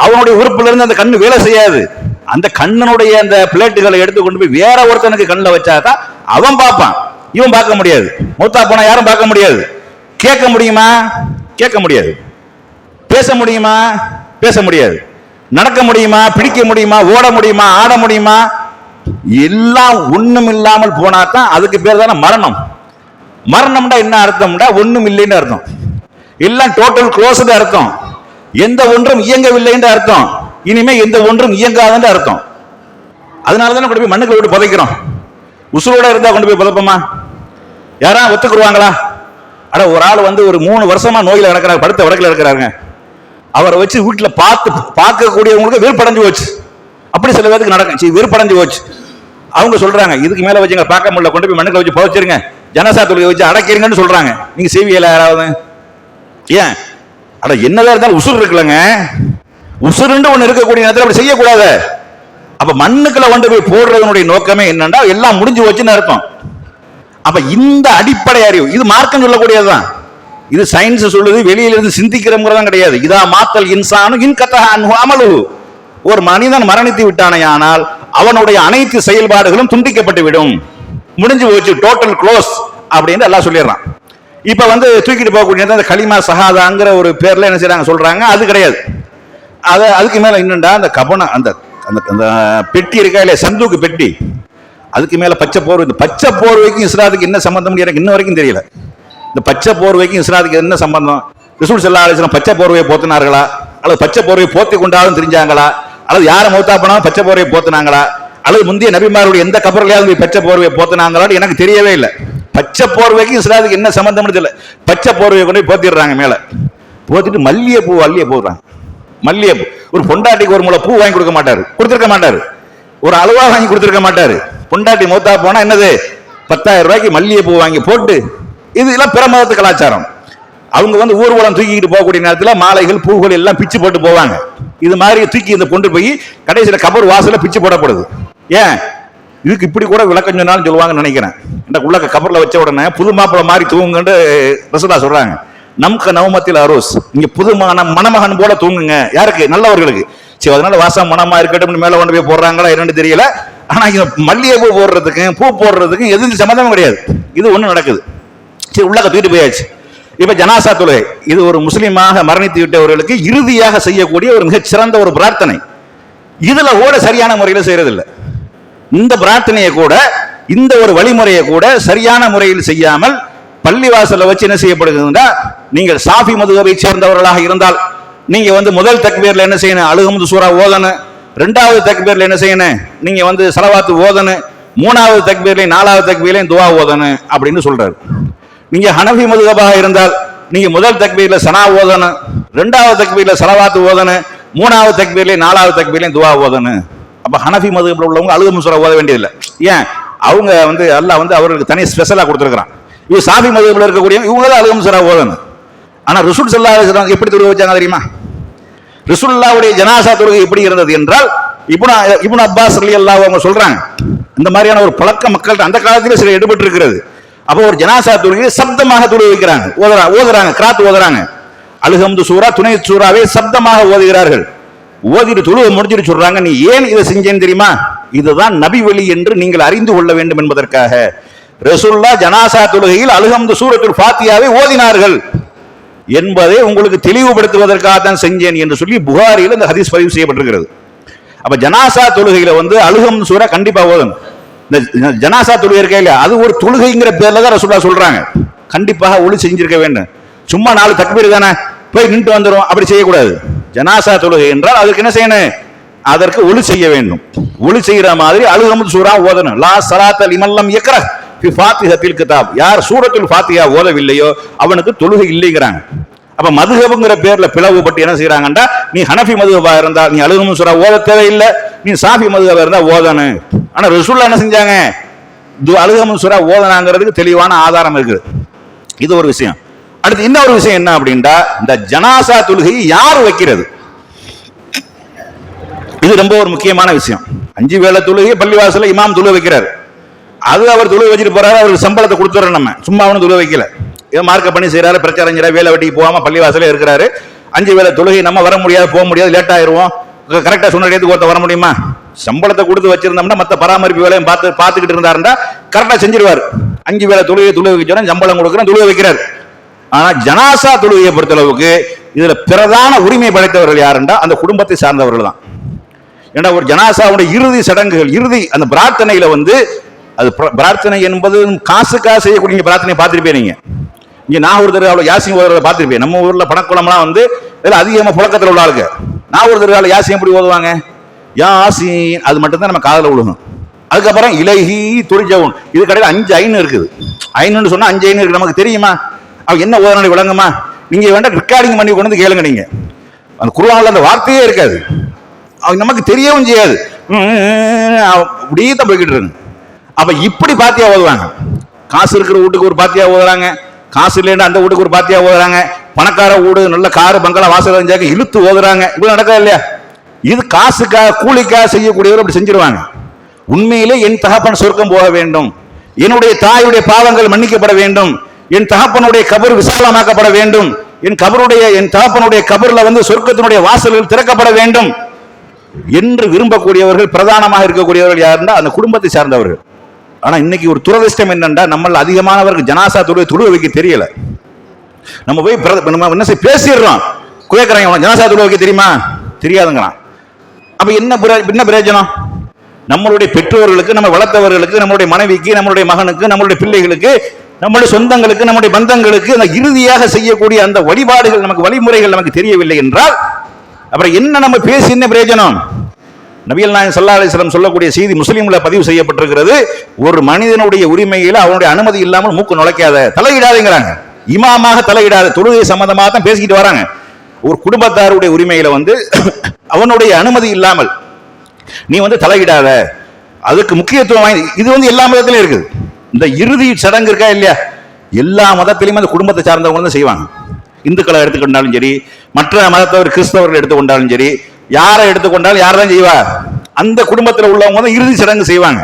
A: அவனுடைய உறுப்புல இருந்து அந்த கண்ணு வேலை செய்யாது. அந்த கண்ணனுடைய அந்த பிளேட்டுகளை எடுத்து கொண்டு போய் வேற ஒருத்தனுக்கு கண்ணில் வச்சாதான் அவன் பார்ப்பான், இவன் பார்க்க முடியாது. மௌத்தா போனா யாரும் பார்க்க முடியாது. கேட்க முடியுமா? கேட்க முடியாது. பேச முடியுமா? பேச முடியாது. நடக்க முடியுமா? பிடிக்க முடியுமா? ஓட முடியுமா? ஆட முடியுமா? எல்லாம் ஒண்ணும் இல்லாமல் போனாதான் அதுக்கு பேர் தானே மரணம். மரணம்டா என்ன அர்த்தம்டா? ஒண்ணும் இல்லைன்னு அர்த்தம். எல்லாம் டோட்டல் க்ளோஸ்டு அர்த்தம். எந்த ஒன்றும் இயங்கவில்லை என்று அர்த்தம். இனிமே எந்த ஒன்றும் இயங்காதுன்னு அர்த்தம். அதனாலதானே கொண்டு போய் மண்ணுக்குள்ள விட்டு புதைக்கிறோம். உசுரோட இருந்தா கொண்டு போய் புதைப்போமா? யாரா ஒத்துக்குருவாங்களா? அட ஒரு ஆள் வந்து ஒரு 3 வருஷமா நோயில கிடக்கிறார், படுத்த வடக்கில் இருக்கிறாருங்க. அவரை வச்சு வீட்டுல பார்க்கக்கூடியவங்களுக்கு வெறுப்படைஞ்சு போச்சு. அப்படி சில பேருக்கு நடக்கும், வெறுப்படைஞ்சு போச்சு. அவங்க சொல்றாங்க, இதுக்கு மேல வச்சுங்க பார்க்க முடியல, கொண்டு போய் மண்ணுக்குள்ள வச்சு புதைச்சிருங்க, ஜனசா தொழுகை வச்சு அடக்கிறீங்கன்னு சொல்றாங்க. நீங்க செய்வியல யாராவது? ஏன்? அட என்னதான் இருந்தாலும் உசுர் இருக்குல்லங்க, உசுருண்டு ஒண்ணு இருக்கக்கூடிய நேரத்தில் அப்படி செய்யக்கூடாது. அப்ப மண்ணுக்குள்ள கொண்டு போய் போடுறதனுடைய நோக்கமே என்னன்னா எல்லாம் முடிஞ்சு வச்சுன்னு அர்த்தம். அப்ப இந்த அடிப்படை அறிவு இது மார்க்கம் சொல்லக்கூடியதுதான். இது சயின்ஸ் சொல்லுது, வெளியிலிருந்து சிந்திக்கிறோங்கிறதான் கிடையாது. இதா மாத்தல் இன்சானு இன் கதஹ அன்ஹு அமலுஹு. ஒரு மனிதன் மரணித்து விட்டானையானால் அவனுடைய அனைத்து செயல்பாடுகளும் துண்டிக்கப்பட்டு விடும், முடிஞ்சு போச்சு, டோட்டல் க்ளோஸ் அப்படின்னு எல்லாம் சொல்லிடுறான். இப்ப வந்து தூக்கிட்டு போகக்கூடியது அந்த கலிமா சஹாதாங்கிற ஒரு பேர்ல என்ன செய்யறாங்க சொல்றாங்க, அது கிடையாது. அதுக்கு மேல இன்னும்டா அந்த கபன அந்த அந்த பெட்டி இருக்கா இல்லையா, சந்தூக்கு பெட்டி, அதுக்கு மேல பச்சை போர்வை. இந்த பச்சை போர்வைக்கும் இஸ்லாத்துக்கு என்ன சம்பந்தம் எனக்கு இன்ன வரைக்கும் தெரியல. இந்த பச்சை போர்வைக்கும் இஸ்லாத்துக்கு என்ன சம்பந்தம்? ரசூல் ஸல்லல்லாஹு அலைஹி வஸல்லம் பச்சை போர்வையை போத்தினார்களா, அல்லது பச்சை போர்வையை போத்தி கொண்டாலும் தெரிஞ்சாங்களா, அல்லது யாரை மௌத்தா போனாலும் பச்சை போர்வையை போத்தினாங்களா, அல்லது முந்தைய நபிமாருடைய எந்த கபர்களையாவது பச்சை போர்வையை போத்தினாங்களான்னு எனக்கு தெரியவே இல்லை. பச்சை போர்வைக்கும் இஸ்லாத்துக்கு என்ன சம்பந்தம்னு தெரியல. பச்சை போர்வையை கொண்டு போய் போத்திடுறாங்க, மேல போத்திட்டு மல்லிகைப்பூ அள்ளிய போடுறாங்க. மல்லிகைப்பூ, ஒரு பொண்டாட்டிக்கு ஒரு முளை பூ வாங்கி கொடுத்திருக்க மாட்டாரு, ஒரு அலுவா வாங்கி கொடுத்திருக்க மாட்டாரு. பொண்டாட்டி மௌத்தா போனா என்னது, 10,000 ரூபாய்க்கு மல்லிகைப்பூ வாங்கி போட்டு, இதெல்லாம் பிற மதத்து கலாச்சாரம். அவங்க வந்து ஊர்வலம் தூக்கிட்டு போகக்கூடிய நேரத்தில் மாலைகள் பூக்கள் எல்லாம் பிச்சு போட்டு போவாங்க. இது மாதிரி தூக்கி இந்த கொண்டு போய் கடைசியில் கபர் வாசல பிச்சு போடப்படுது. ஏன் இதுக்கு இப்படி கூட விளக்கம் சொன்னாலும் சொல்லுவாங்கன்னு நினைக்கிறேன். இந்த உள்ள கபர்ல வச்ச உடனே புது மாப்பிள மாதிரி தூங்குன்னு ரசூலா சொல்றாங்க. நமக்கு நவமத்தில் அரோஸ், இங்க புதுமான மணமகன் போல தூங்குங்க. யாருக்கு? நல்லவர்களுக்கு. சரி, அதனால வாசம் மனமா இருக்கட்டும் மேல கொண்டு போய் போடுறாங்களா என்னன்னு தெரியல. ஆனா இங்க மல்லிகை பூ போடுறதுக்கு பூ போடுறதுக்கு எதுவும் சம்மந்தம் கிடையாது. இது ஒண்ணு நடக்குது. சரி, உள்ளக்க தூக்கிட்டு போயாச்சு. இப்ப ஜனாசா தொழுகை, இது ஒரு முஸ்லீமாக மரணித்து விட்டவர்களுக்கு இறுதியாக செய்யக்கூடிய ஒரு மிகச் சிறந்த ஒரு பிரார்த்தனை. இதுல கூட சரியான முறையில் செய்யறதில்லை. இந்த பிரார்த்தனையை கூட, இந்த ஒரு வழிமுறையை கூட சரியான முறையில் செய்யாமல் பள்ளிவாசல வச்சு என்ன செய்யப்படுகிறதுனா, நீங்கள் சாஃபி மதுஹபை சேர்ந்தவர்களாக இருந்தால் நீங்க வந்து முதல் தக்பீர்ல என்ன செய்யணும், அல்ஹம்து சூரா ஓதணும். இரண்டாவது தக்பீர்ல என்ன செய்யணும், நீங்க வந்து ஸலவாத் ஓதணும். மூணாவது தக்பீர்ல, நாலாவது தக்பீர்ல துஆ ஓதணும் அப்படின்னு சொல்றாரு. நீங்க ஹனஃபி மதுஹபாக இருந்தால் நீங்க முதல் தக்பீர்ல சனா ஓதணும், இரண்டாவது தக்பீர்ல ஸலவாத் ஓதணும், மூணாவது தக்பீர்ல, நாலாவது தக்பீர்ல துஆ ஓதணும். அப்ப ஹனஃபி மதுஹப்ல உள்ளவங்க அல்ஹம்து சூரா ஓத வேண்டியதில்லை. ஏன்? அவங்க வந்து அல்லாஹ் வந்து அவர்களுக்கு தனி ஸ்பெஷலா கொடுத்துருக்கான். இவங்க சாஃபி மதுஹப்ல இருக்கக்கூடிய இவங்க தான் அல்ஹம்து சூரா ஓதணும். ஆனா ரசூல் ஸல்லல்லாஹு அலைஹி வஸல்லம் எப்படி தொழுகை வச்சாங்க தெரியுமா? ரசூலுல்லாஹ்வுடைய ஜனாசா தொழுகை எப்படி இருந்தது என்றால், இப்னு அப்பாஸ் ரலியல்லாஹு அவங்க சொல்றாங்க, இந்த மாதிரியான ஒரு பழக்க மக்கள் அந்த காலத்திலே சில எடுபட்டு இருக்கிறது. அப்போ ஒரு ஜனாசா தொழுகை சப்தமாக தொழுகை வைக்கிறாங்க, ஓதுறாங்க, கிராத் ஓதுறாங்க. அல்ஹம்து சூரா துணை சூறாவை சப்தமாக ஓதுகிறார்கள். ஓதிட்டு தொழுகை முடிஞ்சிட்டு சொல்றாங்க, நீ ஏன் இதை செஞ்சேன்னு தெரியுமா? இதுதான் நபி வழி என்று நீங்கள் அறிந்து கொள்ள வேண்டும் என்பதற்காக ரசூலுல்லாஹ் ஜனாசா தொழுகையில் அல்ஹம்து சூரத்துல் ஃபாத்தியாவை ஓதினார்கள் என்பதை உங்களுக்கு தெளிவுபடுத்துவதற்காக தான் செஞ்சேன் என்று சொல்லி புகாரியில் இந்த ஹதீஸ் பதிவு செய்யப்பட்டிருக்கிறது. அப்ப ஜனாசா தொழுகையில வந்து அல்ஹம்து சூரா கண்டிப்பா ஓதணும். இந்த ஜனாசா தொழுகை இருக்கா இல்லையா, அது ஒரு தொழுகைங்கிற பேர்ல தான் ரசூலுல்லாஹ் சொல்றாங்க. கண்டிப்பாக ஒளி செஞ்சிருக்க வேண்டும். சும்மா 4 தக்பீர் தானே போய் நின்று வந்துடும், அப்படி செய்யக்கூடாது. ஜனாசா தொழுகை என்றால் அதுக்கு என்ன செய்யணும், அதற்கு ஒளி செய்ய வேண்டும். ஒளி செய்யற மாதிரி அல்ஹம்து சூரா ஓதணும். லா ஸலாத்த லிமன் லம் யக்ரா ஃபி ஃபாத்திஹத்தில் கிதாப், யார் சூரத்துல் ஃபாத்திஹா ஓதவில்லையோ அவனுக்கு தொழுகை இல்லைங்கிறாங்க. அப்ப மதுஹப்ங்கிற பேர்ல பிளவுபட்டு என்ன செய்யறாங்கன்றா, நீ ஹனஃபி மதுஹபா இருந்தா நீ அல்ஹம்து சூரா ஓத தேவையில்லை, நீ சாஃபி மதுஹபா இருந்தா ஓதணும். ஆனா ரசூலுல்லாஹ் என்ன செஞ்சாங்க, அல்ஹம்து சூரா ஓதனாங்கிறதுக்கு தெளிவான ஆதாரம் இருக்குது. இது ஒரு விஷயம். அடுத்து இன்னொரு விஷயம் என்ன அப்படின்னா, இந்த ஜனாசா தொழுகை யார் வைக்கிறது, இது ரொம்ப ஒரு முக்கியமான விஷயம். 5 வேளை தொழுகை பள்ளிவாசல இமாம் தொழுகை வைக்கிறார். அது அவர் தொழுகை வச்சுட்டு போறாரு, அவருக்கு சம்பளத்தை கொடுத்துறோம். நம்ம சும்மா அவனு தொழுகை வைக்கல, ஏதோ மார்க்க பண்ணி செய்யறாரு, பிரச்சாரம் செய்யறாரு, வேலை வெட்டிக்கு போகாம பள்ளிவாசல இருக்கிறாரு. 5 வேளை தொழுகை நம்ம வர முடியாது, போக முடியாது, லேட் ஆயிருவோம். கரெக்டா சொன்ன இடத்துக்கு ஒருத்த வர முடியுமா? சம்பளத்தை கொடுத்து வச்சிருந்தோம்னா மற்ற பராமரிப்பு வேலையும் பார்த்துக்கிட்டு இருந்தாருந்தா கரெக்டா செஞ்சிருவார். 5 வேளை தொழுகை வைக்கிறோம், சம்பளம் கொடுக்குறோம், தொழுகை வைக்கிறார். ஆனா ஜனாசா தொழுகையை பொறுத்தளவுக்கு இதுல பிரதான உரிமை படைத்தவர்கள் யாருண்டா அந்த குடும்பத்தை சார்ந்தவர்கள் தான். ஏன்னா ஒரு ஜனாசாவுடைய இறுதி சடங்குகள், இறுதி அந்த பிரார்த்தனையில வந்து, அது பிரார்த்தனை என்பது காசுக்காக செய்யக்கூடிய பிரார்த்தனை பார்த்துருப்பேன். நீங்க இங்க நான் ஒரு தடவை யாசின் ஓதுறத பார்த்துருப்பேன். நம்ம ஊர்ல பணக்குளம்லாம் வந்து இதில் அதிகமாக புழக்கத்தில் உள்ள ஆளுங்க. நான் ஒரு தடவை யாசின் எப்படி ஓதுவாங்க, யாசின், அது மட்டும்தான் நம்ம காதல விழுகும். அதுக்கப்புறம் இலஹி துரிஜவுன், இது கடையில் 5 ஐன் இருக்குது. ஐன்னு சொன்னா 5 ஐன் இருக்கு, நமக்கு தெரியுமா? அவ என்ன ஓதனை விளங்குமா? நீங்க வேண்டாம் ரெக்கார்டிங் பண்ணி கொண்டு வந்து கேளுங்க. நீங்க அந்த குர்ஆன்ல அந்த வார்த்தையே இருக்காது, அவங்க நமக்கு தெரியவும் செய்யாது, அப்படியே தான் போய்கிட்டு இருக்கு. அப்ப இப்படி பாத்தியா ஓதுவாங்க. காசு இருக்கிற வீட்டுக்கு ஒரு பாத்தியா ஓதுறாங்க, காசு இல்லைன்னா அந்த வீட்டுக்கு ஒரு பாத்தியா ஓதுறாங்க, பணக்கார வீடு நல்ல காரு பங்களா வாசல் இருந்தாக்க இழுத்து ஓதுறாங்க. இப்படி நடக்கா இல்லையா? இது காசுக்காக கூலிக்காக செய்யக்கூடியவர் அப்படி செஞ்சிருவாங்க. உண்மையிலே என் தகப்பன் சொர்க்கம் போக வேண்டும், என்னுடைய தாயுடைய பாவங்கள் மன்னிக்கப்பட வேண்டும், என் தகப்பனுடைய கபர் விசாலமாக்கப்பட வேண்டும், என் தகப்பனுடைய கபர்ல வந்து சொர்க்கத்தினுடைய வாசல்கள் திறக்கப்பட வேண்டும் என்று விரும்பக்கூடியவர்கள், பிரதானமாக இருக்கக்கூடியவர்கள் யாருன்னா அந்த குடும்பத்தை சார்ந்தவர்கள். ஆனா இன்னைக்கு ஒரு துரதிர்ஷ்டம் என்னன்னா, நம்ம அதிகமானவர்கள் ஜனாசா தொழுகை வைக்க தெரியல. நம்ம போய் நம்ம என்ன செய்ய பேசிடுறோம், கேட்கறாங்க ஜனாசா தொழுகை வைக்க தெரியுமா, தெரியாதுங்கிறான். அப்ப என்ன பிரயோஜனம்? நம்மளுடைய பெற்றோர்களுக்கு, நம்ம வளர்த்தவர்களுக்கு, நம்மளுடைய மனைவிக்கு, நம்மளுடைய மகனுக்கு, நம்மளுடைய பிள்ளைகளுக்கு, நம்முடைய சொந்தங்களுக்கு, நம்முடைய பந்தங்களுக்கு அந்த இறுதியாக செய்யக்கூடிய அந்த வழிபாடுகள், நமக்கு வழிமுறைகள் நமக்கு தெரியவில்லை என்றால் அப்புறம் என்ன நம்ம பேசி என்ன பிரயோஜனம்? நபிகள் நாயகம் ஸல்லல்லாஹு அலைஹி வஸல்லம் சொல்லக்கூடிய செய்தி முஸ்லிம்ல பதிவு செய்யப்பட்டிருக்கிறது. ஒரு மனிதனுடைய உரிமையில அவனுடைய அனுமதி இல்லாமல் மூக்கு நுழைக்காத, தலையிடாதேங்கிறாங்க. இமாமாக தலையிடாத, தொழுகை சம்பந்தமாக தான் பேசிக்கிட்டு வராங்க. ஒரு குடும்பத்தாருடைய உரிமையில அவனுடைய அனுமதி இல்லாமல் நீ தலையிடாத, அதுக்கு முக்கியத்துவம் வாங்கி. இது எல்லா மதத்திலும் இருக்குது. இந்த இறுதி சடங்கு இருக்கா இல்லையா, எல்லா மதத்திலையும் அந்த குடும்பத்தை சார்ந்தவங்க தான் செய்வாங்க. இந்துக்களை எடுத்துக்கொண்டாலும் சரி, மற்ற மதத்தவர் கிறிஸ்தவர்கள் எடுத்துக்கொண்டாலும் சரி, யாரை எடுத்துக்கொண்டாலும் யார் தான் செய்வா, அந்த குடும்பத்தில் உள்ளவங்க தான் இறுதி சடங்கு செய்வாங்க.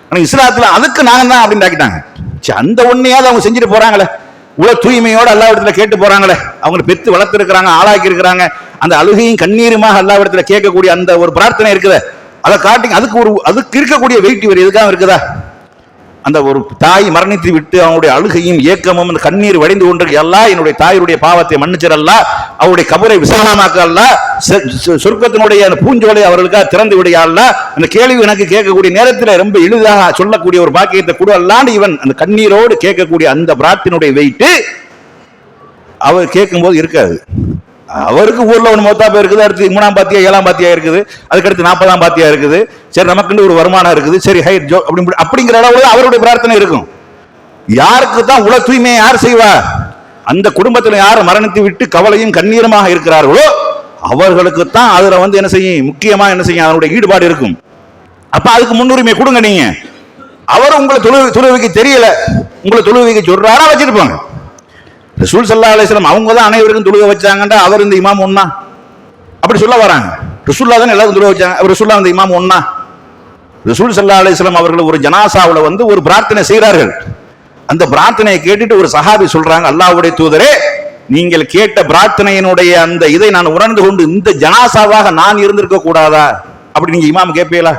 A: ஆனால் இஸ்லாத்தில் அதுக்கு நாங்கள் தான் அப்படின்னு ஆக்கிட்டாங்க. அந்த ஒன்னையாவது அவங்க செஞ்சுட்டு போறாங்களே, உலக தூய்மையோடு அல்லாஹ்விடத்துல கேட்டு போறாங்களே, அவங்க பெற்று வளர்த்து இருக்கிறாங்க, ஆளாக்கி இருக்கிறாங்க. அந்த அழுகையும் கண்ணீருமாக அல்லாஹ்விடத்துல கேட்கக்கூடிய அந்த ஒரு பிரார்த்தனை இருக்குது, அதை காட்டி அதுக்கு இருக்கக்கூடிய வெயிட் வேறு எதுக்காக இருக்குதா? அந்த ஒரு தாய் மரணித்து விட்டு அவனுடைய அழுகையும் ஏக்கமும் அந்த கண்ணீர் வடிந்து கொண்டு, அல்லாஹ் என்னுடைய தாயுடைய பாவத்தை மன்னிச்சிடல்லா, அவருடைய கபரை விசாலமாக்க அல்லா, சொர்க்கத்தினுடைய அந்த பூஞ்சோலை அவர்களுக்காக திறந்து விடையா அல்லா, அந்த கேள்வி எனக்கு கேட்கக்கூடிய நேரத்தில் ரொம்ப எளிதாக சொல்லக்கூடிய ஒரு பாக்கியத்தை கூட அல்லாண்டு இவன் அந்த கண்ணீரோடு கேட்கக்கூடிய அந்த பிரார்த்தனுடைய வெயிட்டு அவர் கேட்கும் போது இருக்காது. அவருக்கு ஊர்ல ஒன்று மொத்தா இருக்குது, அடுத்து 3ஆம் பாத்தியா 7ஆம் பாத்தியா இருக்குது, அதுக்கடுத்து 40ஆம் பாத்தியா இருக்குது, சரி நமக்கு ஒரு வருமானம் இருக்குது, சரி ஹை ஜோ அப்படிங்கிற அளவுல அவருடைய பிரார்த்தனை இருக்கும். யாருக்கு தான் உலக தூய்மையை யார் செய்வா? அந்த குடும்பத்தில் யார் மரணித்து விட்டு கவலையும் கண்ணீருமாக இருக்கிறார்களோ அவர்களுக்கு தான் அதுல என்ன செய்யும், முக்கியமா என்ன செய்யும், அதனுடைய ஈடுபாடு இருக்கும். அப்ப அதுக்கு முன்னுரிமை கொடுங்க. நீங்க அவர் உங்களை தொழுவைக்கு தெரியல, உங்களை தொழுவைக்கு சொல்றாரா, வச்சிருப்பாங்க. ரசூல் ஸல்லல்லாஹு அலைஹி வஸல்லம் அவங்க தான் அனைவருக்கும் தொழுகை வச்சாங்கடா, அவர் இந்த இமாம் ஒண்ணா அப்படி சொல்ல வராங்க. ரசூலுல்லாஹ் தான் எல்லாரும் தொழுகை வச்சாங்க, அவர் ரசூலுல்லாஹ் இந்த இமாம் ஒண்ணா? ரசூல் ஸல்லல்லாஹு அலைஹி வஸல்லம் அவர்கள் ஒரு ஜனாசாவுல ஒரு பிரார்த்தனை செய்கிறார்கள். அந்த பிரார்த்தனையை கேட்டுட்டு ஒரு சஹாபி சொல்றாங்க, அல்லாஹ்வுடைய தூதரே, நீங்கள் கேட்ட பிரார்த்தனையினுடைய அந்த இதை நான் உணர்ந்து கொண்டு இந்த ஜனாசாவாக நான் இருந்திருக்க கூடாதா? அப்படி நீங்க இமாம் கேட்பீங்களா?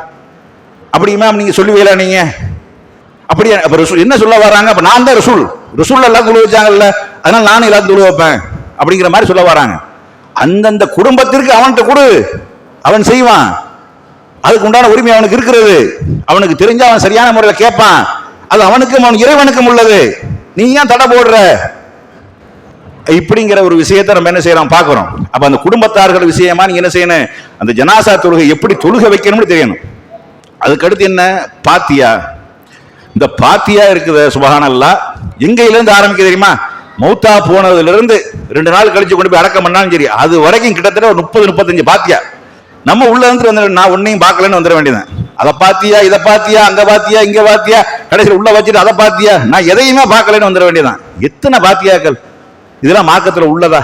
A: அப்படி இமாம் நீங்க சொல்லுவீங்களா? நீங்க அப்படி என்ன சொல்ல வராங்க? அப்ப நான் தான் ரசூல் எல்லாம் தொழு வச்சாங்கல்ல, அதனால நானும் எல்லாத்தையும் தொழு வைப்பேன் அப்படிங்கிற மாதிரி சொல்ல வராங்க. அந்தந்த குடும்பத்திற்கு அவன்கிட்ட கொடு, அவன் செய்வான், அதுக்கு உண்டான உரிமை அவனுக்கு இருக்கிறது. அவனுக்கு தெரிஞ்ச அவன் சரியான முறையில் கேட்பான், அது அவனுக்கும் அவன் இறைவனுக்கும் உள்ளது. நீ ஏன் தடை போடுற? இப்படிங்கிற ஒரு விஷயத்தை நம்ம என்ன செய்யறோம் பார்க்கிறோம். அப்ப அந்த குடும்பத்தார்கள் விஷயமா நீங்க என்ன செய்யணும், அந்த ஜனாசா தொழுகை எப்படி தொழுக வைக்கணும்னு தெரியணும். அதுக்கடுத்து என்ன, பாத்தியா. இந்த பாத்தியா இருக்குது சுபஹானல்லாஹ், எங்கையில இருந்து ஆரம்பிக்க தெரியுமா? மௌத்தா போனதுல இருந்து 2 நாள் கழிச்சு கொண்டு போய் அடக்கம் பண்ணாலும் சரி, அது வரைக்கும் கிட்டத்தட்ட ஒரு 30-35 பாத்தியா. நம்ம உள்ள இருந்து வந்து நான் ஒன்னையும் பார்க்கலன்னு வந்துட வேண்டியதான். அதை பாத்தியா, இதை பாத்தியா, அங்க பாத்தியா, இங்க பாத்தியா, கடைசியில் உள்ள வச்சுட்டு அதை பாத்தியா, நான் எதையுமே பார்க்கலன்னு வந்துட வேண்டியதான். எத்தனை பாத்தியாக்கள்! இதெல்லாம் மார்க்கத்துல உள்ளதா?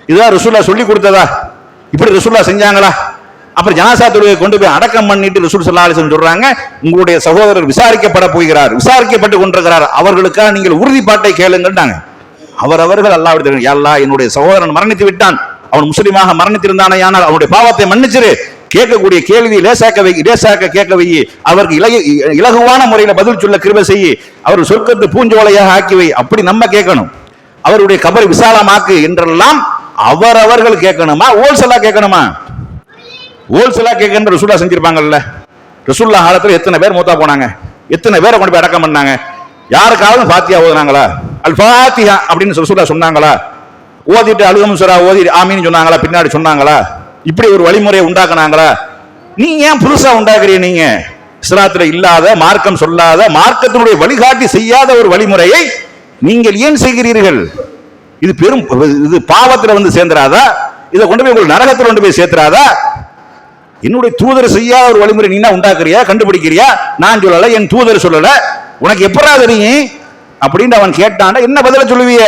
A: இதெல்லாம் ரசூலுல்லாஹ் சொல்லி கொடுத்ததா? இப்படி ரசூலுல்லாஹ் செஞ்சாங்களா? அப்புறம் ஜனாசா தொழுகை கொண்டு போய் அடக்கம் பண்ணிட்டு ரசூல் ஸல்லல்லாஹு அலைஹி வஸல்லம் சொல்றாங்க, உங்களுடைய சகோதரர் விசாரிக்கப்பட போகிறார், விசாரிக்கப்பட்டு கொண்டிருக்கிறார், அவர்களுக்காக நீங்கள் உறுதிப்பாட்டை கேளுங்கள்ட்டாங்க. அவர்கள் அல்லாஹ்விடத்தில், யா அல்லாஹ் என்னுடைய சகோதரன் மரணித்து விட்டான், அவன் முஸ்லிமாக மரணித்திருந்தானே, ஆனால் அவனுடைய பாவத்தை மன்னிச்சிரு, கேட்கக்கூடிய கேள்வி லேசாக்க கேட்க வை, அவருக்கு இலகுவான முறையில் பதில் சொல்ல கிருபை செய்யி, அவர் சொர்க்கத்து பூஞ்சோலையாக ஆக்கி வை, அப்படி நம்ம கேட்கணும். அவருடைய கபரை விசாலமாக்கு என்றெல்லாம் அவர்கள் கேட்கணுமா? ஹோல்சேலா கேட்கணுமா? ஹோல்சேலா கேட்கின்ற ரசூலுல்லாஹ் செஞ்சிருப்பாங்கல்ல. ரசூலுல்லாஹ் காலத்துல எத்தனை பேர் மூத்தா போனாங்க, எத்தனை பேரை கொண்டு போய் அடக்கம் பண்ணாங்க? யாருக்காவது ஃபாத்தியா ஓதுனாங்களா? அல் ஃபாத்திஹா அப்படின்னு ரசூலுல்லாஹ் சொன்னாங்களா? ஓதிட்டு அல்ஹம் சூரா ஓதி ஆமீன் சொன்னாங்களா? பின்னாடி சொன்னாங்களா? இப்படி ஒரு வழிமுறையை உண்டாக்குனாங்களா? நீங்க ஏன் புதுசா உண்டாக்குறீங்க? நீங்க இஸ்லாத்துல இல்லாத, மார்க்கம் சொல்லாத, மார்க்கத்தினுடைய வழிகாட்டி செய்யாத ஒரு வழிமுறையை நீங்கள் ஏன் செய்கிறீர்கள்? இது இது பாவத்தில் சேர்ந்துராதா? இதை கொண்டு போய் உங்களுக்கு நரகத்தில் கொண்டு போய் சேர்த்துறாதா? என்னுடைய தூதர் செய்யாத ஒரு வழிமுறை நீ உண்டாக்குறியா, கண்டுபிடிக்கிறியா? நான் சொல்லல, என் தூதர் சொல்லல, உனக்கு எப்படா தெரியும் அப்படின்னு அவன் கேட்டான். என்ன பதில சொல்லுவீங்க?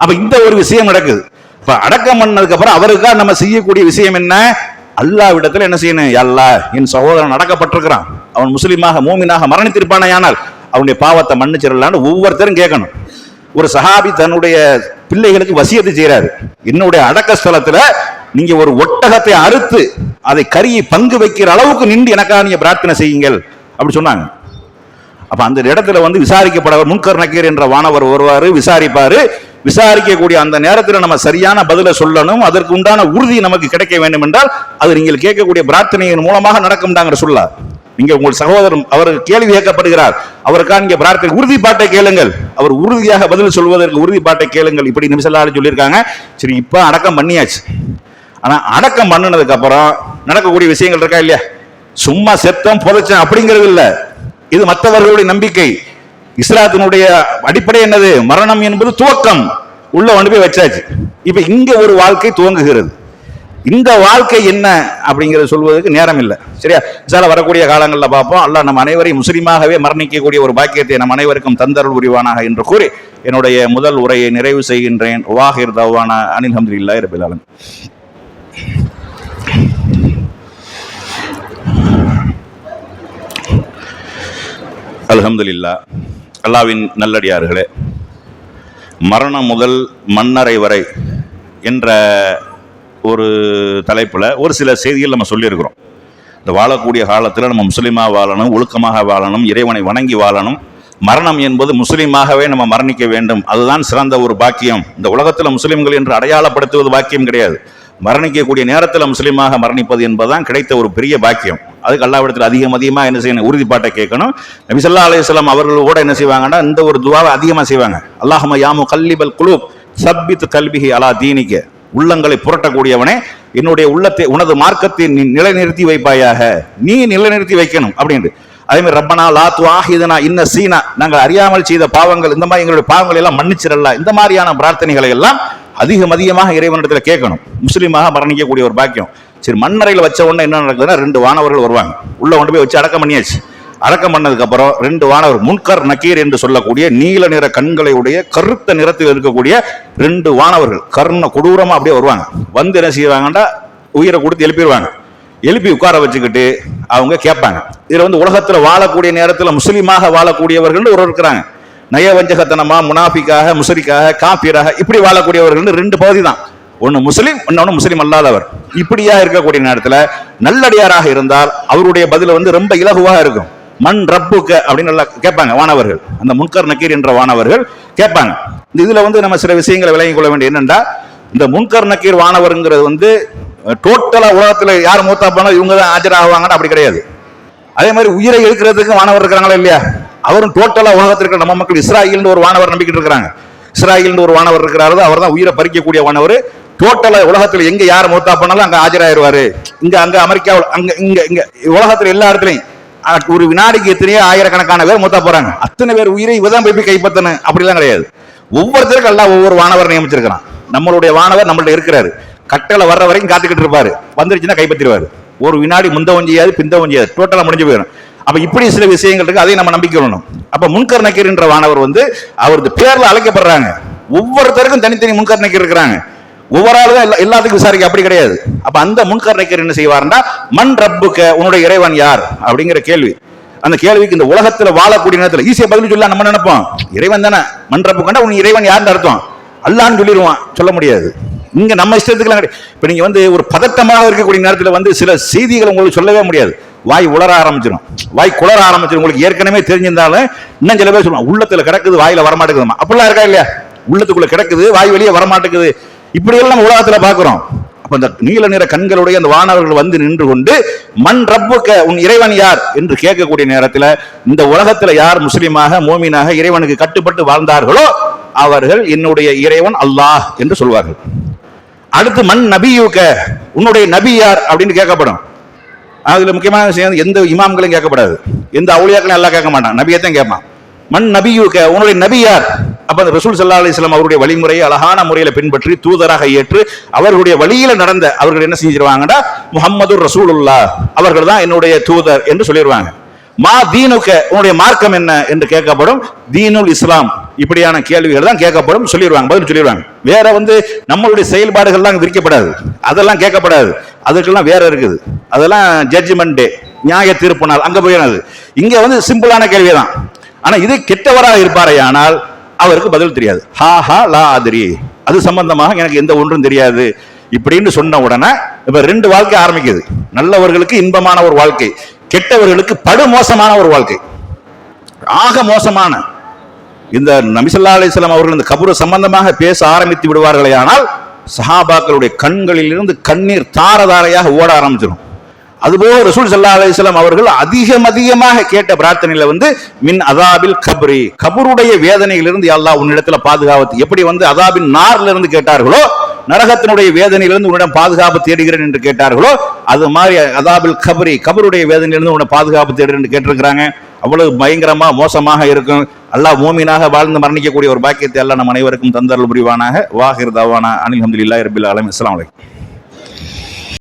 A: அப்ப இந்த ஒரு விஷயம் நடக்குது. இப்ப அடக்கம் பண்ணதுக்கு அப்புறம் அவருக்கா நம்ம செய்யக்கூடிய விஷயம் என்ன? அல்லாஹ்விடத்தில் என்ன செய்யணும்? அல்லாஹ் என் சகோதரன் அடக்கப்பட்டிருக்கிறான், அவன் முஸ்லிமாக மூமினாக மரணித்திருப்பானே, ஆனால் அவனுடைய பாவத்தை மன்னிச்சிடலான்னு ஒவ்வொருத்தரும் கேட்கணும். ஒரு சஹாபி தன்னுடைய பிள்ளைகளுக்கு வசியத்து செய்யறாரு, என்னுடைய அடக்க ஸ்தலத்துல நீங்க ஒரு ஒட்டகத்தை அறுத்து அதை கரியை பங்கு வைக்கிற அளவுக்கு நின்று எனக்காக நீங்க பிரார்த்தனை செய்யுங்கள் அப்படி சொன்னாங்க. அப்ப அந்த இடத்துல வந்து விசாரிக்கப்பட முன்கர் நக்கீர் என்ற வானவர் வருவாரு, விசாரிப்பாரு. விசாரிக்கக்கூடிய அந்த நேரத்தில் நம்ம சரியான பதிலை சொல்லணும். அதற்கு உண்டான உறுதி நமக்கு கிடைக்க வேண்டும் என்றால் அது நீங்கள் கேட்கக்கூடிய பிரார்த்தனையின் மூலமாக நடக்கும்டாங்கிற சொல்ல. நீங்க உங்கள் சகோதரன் அவர் கேள்வி கேட்கப்படுகிறார், அவருக்காக நீங்க பிரார்த்தனை உறுதிப்பாட்டை கேளுங்கள், அவர் உறுதியாக பதில் சொல்வதற்கு உறுதிப்பாட்டை கேளுங்கள் இப்படி நிமிஷம் சொல்லியிருக்காங்க. சரி, இப்ப அடக்கம் பண்ணியாச்சு. ஆனா அடக்கம் பண்ணினதுக்கு அப்புறம் நடக்கக்கூடிய விஷயங்கள் இருக்கா இல்லையா? சும்மா செத்தம் புதைச்சம் அப்படிங்கிறது இல்ல. இது மற்றவர்களுடைய நம்பிக்கை. இஸ்லாத்தினுடைய அடிப்படை என்னது? மரணம் என்பது துவக்கம். உள்ள கொண்டு போய் வச்சாச்சு. இப்ப இங்க ஒரு வாழ்க்கை துவங்குகிறது. இந்த வாழ்க்கை என்ன அப்படிங்கறது சொல்வதற்கு நேரம் இல்லை. சரியா? சால வரக்கூடிய காலங்களில் பார்ப்போம். அல்லாஹ் நம் அனைவரையும் முஸ்லிமாகவே மரணிக்கக்கூடிய ஒரு பாக்கியத்தை நம் அனைவருக்கும் தந்தருள் புரிவானாக என்று கூறி என்னுடைய முதல் உரையை நிறைவு செய்கின்றேன். வாஹிர் தவானா அனில் ஹம்துலில்லாஹி ரப்பில் ஆலமீன். அல்ஹம்துலில்லாஹ். அல்லாஹ்வின் நல்லடியார்களே, மரணம் முதல் மன்னரை வரை என்ற ஒரு தலைப்பில் ஒரு சில செய்திகள் நம்ம சொல்லியிருக்கிறோம். இந்த வாழக்கூடிய காலத்தில் நம்ம முஸ்லீமாக வாழணும், ஒழுக்கமாக வாழணும், இறைவனை வணங்கி வாழணும். மரணம் என்பது முஸ்லீமாகவே நம்ம மரணிக்க வேண்டும். அதுதான் சிறந்த ஒரு பாக்கியம். இந்த உலகத்தில் முஸ்லீம்கள் என்று அடையாளப்படுத்துவது பாக்கியம் கிடையாது. மரணிக்கக்கூடிய நேரத்தில் முஸ்லீமாக மரணிப்பது என்பதுதான் கிடைத்த ஒரு பெரிய பாக்கியம். அதுக்கு அல்லாஹ்விடத்தில் அதிகமாக என்ன செய்யணும்? உறுதிப்பாட்டை கேட்கணும். நபி ஸல்லல்லாஹு அலைஹி வஸல்லம் அவர்கள் கூட என்ன செய்வாங்கன்னா இந்த ஒரு துஆவை அதிகமாக செய்வாங்க. அல்லாஹும்ம யா முகல்லிபல் குலூப் சப்பித் கல்பிஹி அலா தீனிக. உள்ளங்களை புரட்டக்கூடியவனே, என்னுடைய உள்ளத்தை உனது மார்க்கத்தை நீ நிலைநிறுத்தி வைப்பாயாக, நீ நிலைநிறுத்தி வைக்கணும் அப்படின்ட்டு. அதே மாதிரி ரப்பனா லா துஆஹிதுனா இன்ன சீனா, நாங்கள் அறியாமல் செய்த பாவங்கள், இந்த மாதிரி எங்களுடைய பாவங்களை எல்லாம் மன்னிச்சிடல. இந்த மாதிரியான பிரார்த்தனைகளை எல்லாம் அதிகமாக இறைவனிடத்தில் கேட்கணும். முஸ்லீமாக மரணிக்கக்கூடிய ஒரு பாக்கியம். சரி, மண்ணறையில் வச்ச உடனே என்ன நடக்குதுன்னா 2 வானவர்கள் வருவாங்க. உள்ள கொண்டு போய் வச்சு அடக்கம் பண்ணியாச்சு. அடக்கம் பண்ணதுக்கு அப்புறம் 2 வானவர் முன்கர் நக்கீர் என்று சொல்லக்கூடிய நீல நிற கண்களை உடைய கருத்த நிறத்தில் இருக்கக்கூடிய 2 வானவர்கள் கர்ண கொடூரமா அப்படியே வருவாங்க. வந்து என்ன செய்வாங்கன்னா உயிரை கொடுத்து எழுப்பிடுவாங்க. எழுப்பி உட்கார வச்சுக்கிட்டு அவங்க கேட்பாங்க. இதுல வந்து உலகத்துல வாழக்கூடிய நேரத்தில் முஸ்லீமாக வாழக்கூடியவர்கள் ஒரு இருக்கிறாங்க. நயவஞ்சகத்தனமா, முனாஃபிக்காக, முஸ்ரிக்காக, காஃபிராக இப்படி வாழக்கூடியவர்கள் 2 பகுதி தான். ஒன்னு முஸ்லீம், இன்னொன்னு முஸ்லீம் அல்லாதவர். இப்படியா இருக்கக்கூடிய நேரத்தில் நல்லடியாராக இருந்தால் அவருடைய பதில வந்து ரொம்ப இலகுவாக இருக்கும். மண் ரப்புக்க அப்படின்னு நல்லா கேட்பாங்க வானவர்கள். அந்த முன்கர் நக்கீர் என்ற வானவர்கள் கேட்பாங்க. இதுல வந்து நம்ம சில விஷயங்களை விளங்கிக் கொள்ள வேண்டிய என்னன்னா, இந்த முன்கர் நக்கீர் வானவர்ங்கிறது வந்து டோட்டலா உலகத்துல யார் மூத்தா போனா இவங்க தான் ஆஜராகுவாங்கன்னு அப்படி கிடையாது. அதே மாதிரி உயிரை எழுக்கிறதுக்கு வானவர் இருக்கிறாங்களா இல்லையா? அவரும் டோட்டலா உலகத்திற்கு நம்ம மக்கள் இஸ்ராயல்னு ஒரு வானவர் நம்பிக்கிட்டு இருக்கிறாங்க. இஸ்ராயல்னு ஒரு வானவர் இருக்கிறாரு, அவர் தான் உயிரை பறிக்கக்கூடிய வானவர். டோட்டலா உலகத்துல எங்க யார் மூத்தா போனாலும் அங்க ஆஜராயிருவாரு. இங்க அங்க அமெரிக்காவில் அங்க இங்க இங்க உலகத்துல எல்லா இடத்துலையும் ஒரு வினாடிக்கு எத்தனையோ ஆயிரக்கணக்கான பேர் மூத்தா போறாங்க. அத்தனை பேர் உயிரை இவதான் போய் கைப்பற்றணும் அப்படிலாம் கிடையாது. ஒவ்வொருத்தருக்கும் எல்லாம் ஒவ்வொரு வானவர் நியமிச்சிருக்கிறான். நம்மளுடைய வானவர் நம்மள்ட்ட இருக்கிறாரு. கட்டளை வர்ற வரைக்கும் காத்துக்கிட்டு இருப்பாரு. வந்துருச்சுன்னா கைப்பற்றிடுவாரு. ஒரு வினாடி முந்தவும் செய்யாது பிந்தவும் செய்யாது, டோட்டலா முடிஞ்சு போயிடும். அப்ப இப்படி சில விஷயங்கள் இருக்கு, அதை நம்ம நம்பிக்கை வரணும். அப்ப முன்கர் நக்கீர் என்ற வானவர் வந்து அவரது பேர்ல அழைக்கப்படுறாங்க. ஒவ்வொருத்தருக்கும் தனித்தனி முன்கர் நக்கீர் இருக்கிறாங்க. ஒவ்வொரு ஆளும் எல்லாத்துக்கும் விசாரிக்க அப்படி கிடையாது. அப்ப அந்த முன்கர் நக்கீர் என்ன செய்வார்னா, மண் ரப்புக்க, உன்னுடைய இறைவன் யார் அப்படிங்கிற கேள்வி. அந்த கேள்விக்கு இந்த உலகத்துல வாழக்கூடிய நேரத்தில் ஈஸியா பதில் சொல்ல நம்ம நினைப்போம், இறைவன் தானே. மண் ரப்புக்கண்டா உன் இறைவன் யாருன்னு அர்த்தம், அல்லான்னு சொல்லிடுவான். சொல்ல முடியாது. இங்க நம்ம இஷ்டத்துக்குலாம் கிடையாது. இப்ப நீங்க வந்து ஒரு பதட்டமாக இருக்கக்கூடிய நேரத்தில் வந்து சில செய்திகள் உங்களுக்கு சொல்லவே முடியாது. வாய் உளர ஆரம்பிச்சிடும், வாய் குளர ஆரம்பிச்சிடும். உங்களுக்கு ஏற்கனவே தெரிஞ்சிருந்தாலும் இன்னும் சில பேர் சொல்லுவாங்க, உள்ளத்துல கிடக்குது வாயில வரமாட்டேங்குதுமா. அப்படிலாம் இருக்கா இல்லையா? உள்ளத்துக்குள்ள கிடக்குது, வாய் வெளியே வரமாட்டேங்குது. இப்படியெல்லாம் நம்ம உலகத்துல பாக்குறோம். அப்ப இந்த நீல நிற கண்களுடைய அந்த வானவர்கள் வந்து நின்று கொண்டு மண் ரப்புக்க, உன் இறைவன் யார் என்று கேட்கக்கூடிய நேரத்தில் இந்த உலகத்துல யார் முஸ்லீமாக மோமீனாக இறைவனுக்கு கட்டுப்பட்டு வாழ்ந்தார்களோ அவர்கள் என்னுடைய இறைவன் அல்லாஹ் என்று சொல்வார்கள். அடுத்து மண் நபியுக்க, உன்னுடைய நபி யார் அப்படின்னு கேட்கப்படும். அதுல முக்கியமான விஷயம், எந்த இமாம்களும் கேட்கப்படாது, எந்த அவுலியாக்களும் எல்லாம் கேட்க மாட்டான், நபியத்தான் கேட்பான். மண் நபியுக்க, உன்னுடைய நபி யார்? அப்ப அந்த ரசூல் ஸல்லல்லாஹு அலைஹி வஸல்லம் அவருடைய வழிமுறையை அழகான முறையில பின்பற்றி தூதராக ஏற்று அவர்களுடைய வழியில நடந்த அவர்கள் என்ன செஞ்சிருவாங்கடா, முஹம்மது ரசூலுல்லாஹ், அவர்கள் தான் என்னுடைய தூதர் என்று சொல்லிடுவாங்க. மா தீனுக்க, உன்னுடைய மார்க்கம் என்ன என்று கேட்கப்படும். தீனுல் இஸ்லாம். இப்படியான கேள்விகள் தான் கேட்கப்படும், சொல்லிடுவாங்க, பதில் சொல்லிடுவாங்க. வேற வந்து நம்மளுடைய செயல்பாடுகள் தான் விரிக்கப்படாது, அதெல்லாம் கேட்கப்படாது. அதுக்கெல்லாம் வேற இருக்குது, அதெல்லாம் ஜட்ஜ்மெண்ட் டே, நியாய தீர்ப்பு நாள், அங்க போயிடாது. இங்க வந்து சிம்பிளான கேள்வி தான். ஆனா இது கெட்டவராக இருப்பாரே ஆனால் அவருக்கு பதில் தெரியாது. ஹா ஹா லா அதிரி, அது சம்பந்தமாக எனக்கு எந்த ஒன்றும் தெரியாது. இப்படின்னு சொன்ன உடனே இப்ப ரெண்டு வாழ்க்கை ஆரம்பிக்குது. நல்லவர்களுக்கு இன்பமான ஒரு வாழ்க்கை, கெட்டவர்களுக்கு படுமோசமான ஒரு வாழ்க்கை, ஆக மோசமான. இந்த நபி ஸல்லல்லாஹு அலைஹி வஸல்லம் அவர்கள் இந்த கபர் சம்பந்தமாக பேச ஆரம்பித்து விடுவார்களே ஆனால் சஹாபாக்களுடைய கண்களில் இருந்து கண்ணீர் தாரதாரையாக ஓட ஆரம்பிச்சிடும். அதுபோல ரசூல் ஸல்லல்லாஹு அலைஹி வஸல்லம் அவர்கள் அதிகமாக கேட்ட பிரார்த்தனையில மின் அதாபில் கப்ரி, கபருடைய வேதனையிலிருந்து யா அல்லாஹ் உன்னிடத்துல பாதுகாப்பு, எப்படி அதாபின் நார்ல இருந்து கேட்டார்களோ, நரகத்தினுடைய வேதனையிலிருந்து உன்னிடம் பாதுகாப்பு தேடுகிறேன் என்று கேட்டார்களோ, அது மாதிரி அதாபில் கப்ரி, கபருடைய வேதனையிலிருந்து உன்னை பாதுகாப்பு தேடுகிறேன் என்று கேட்டிருக்கிறாங்க. அவ்வளவு பயங்கரமா மோசமாக இருக்கும். அல்லாஹ் மூமினாக வாழ்ந்து மரணிக்கக்கூடிய ஒரு பாக்கியத்தை அல்லாஹ் நம் அனைவருக்கும் தந்தருள் புரிவானாக. வாஹிர் தவானா அனில் ஹம்துலில்லாஹி ரப்பில் ஆலமீன். அஸ்ஸலாமு அலைக்கும்.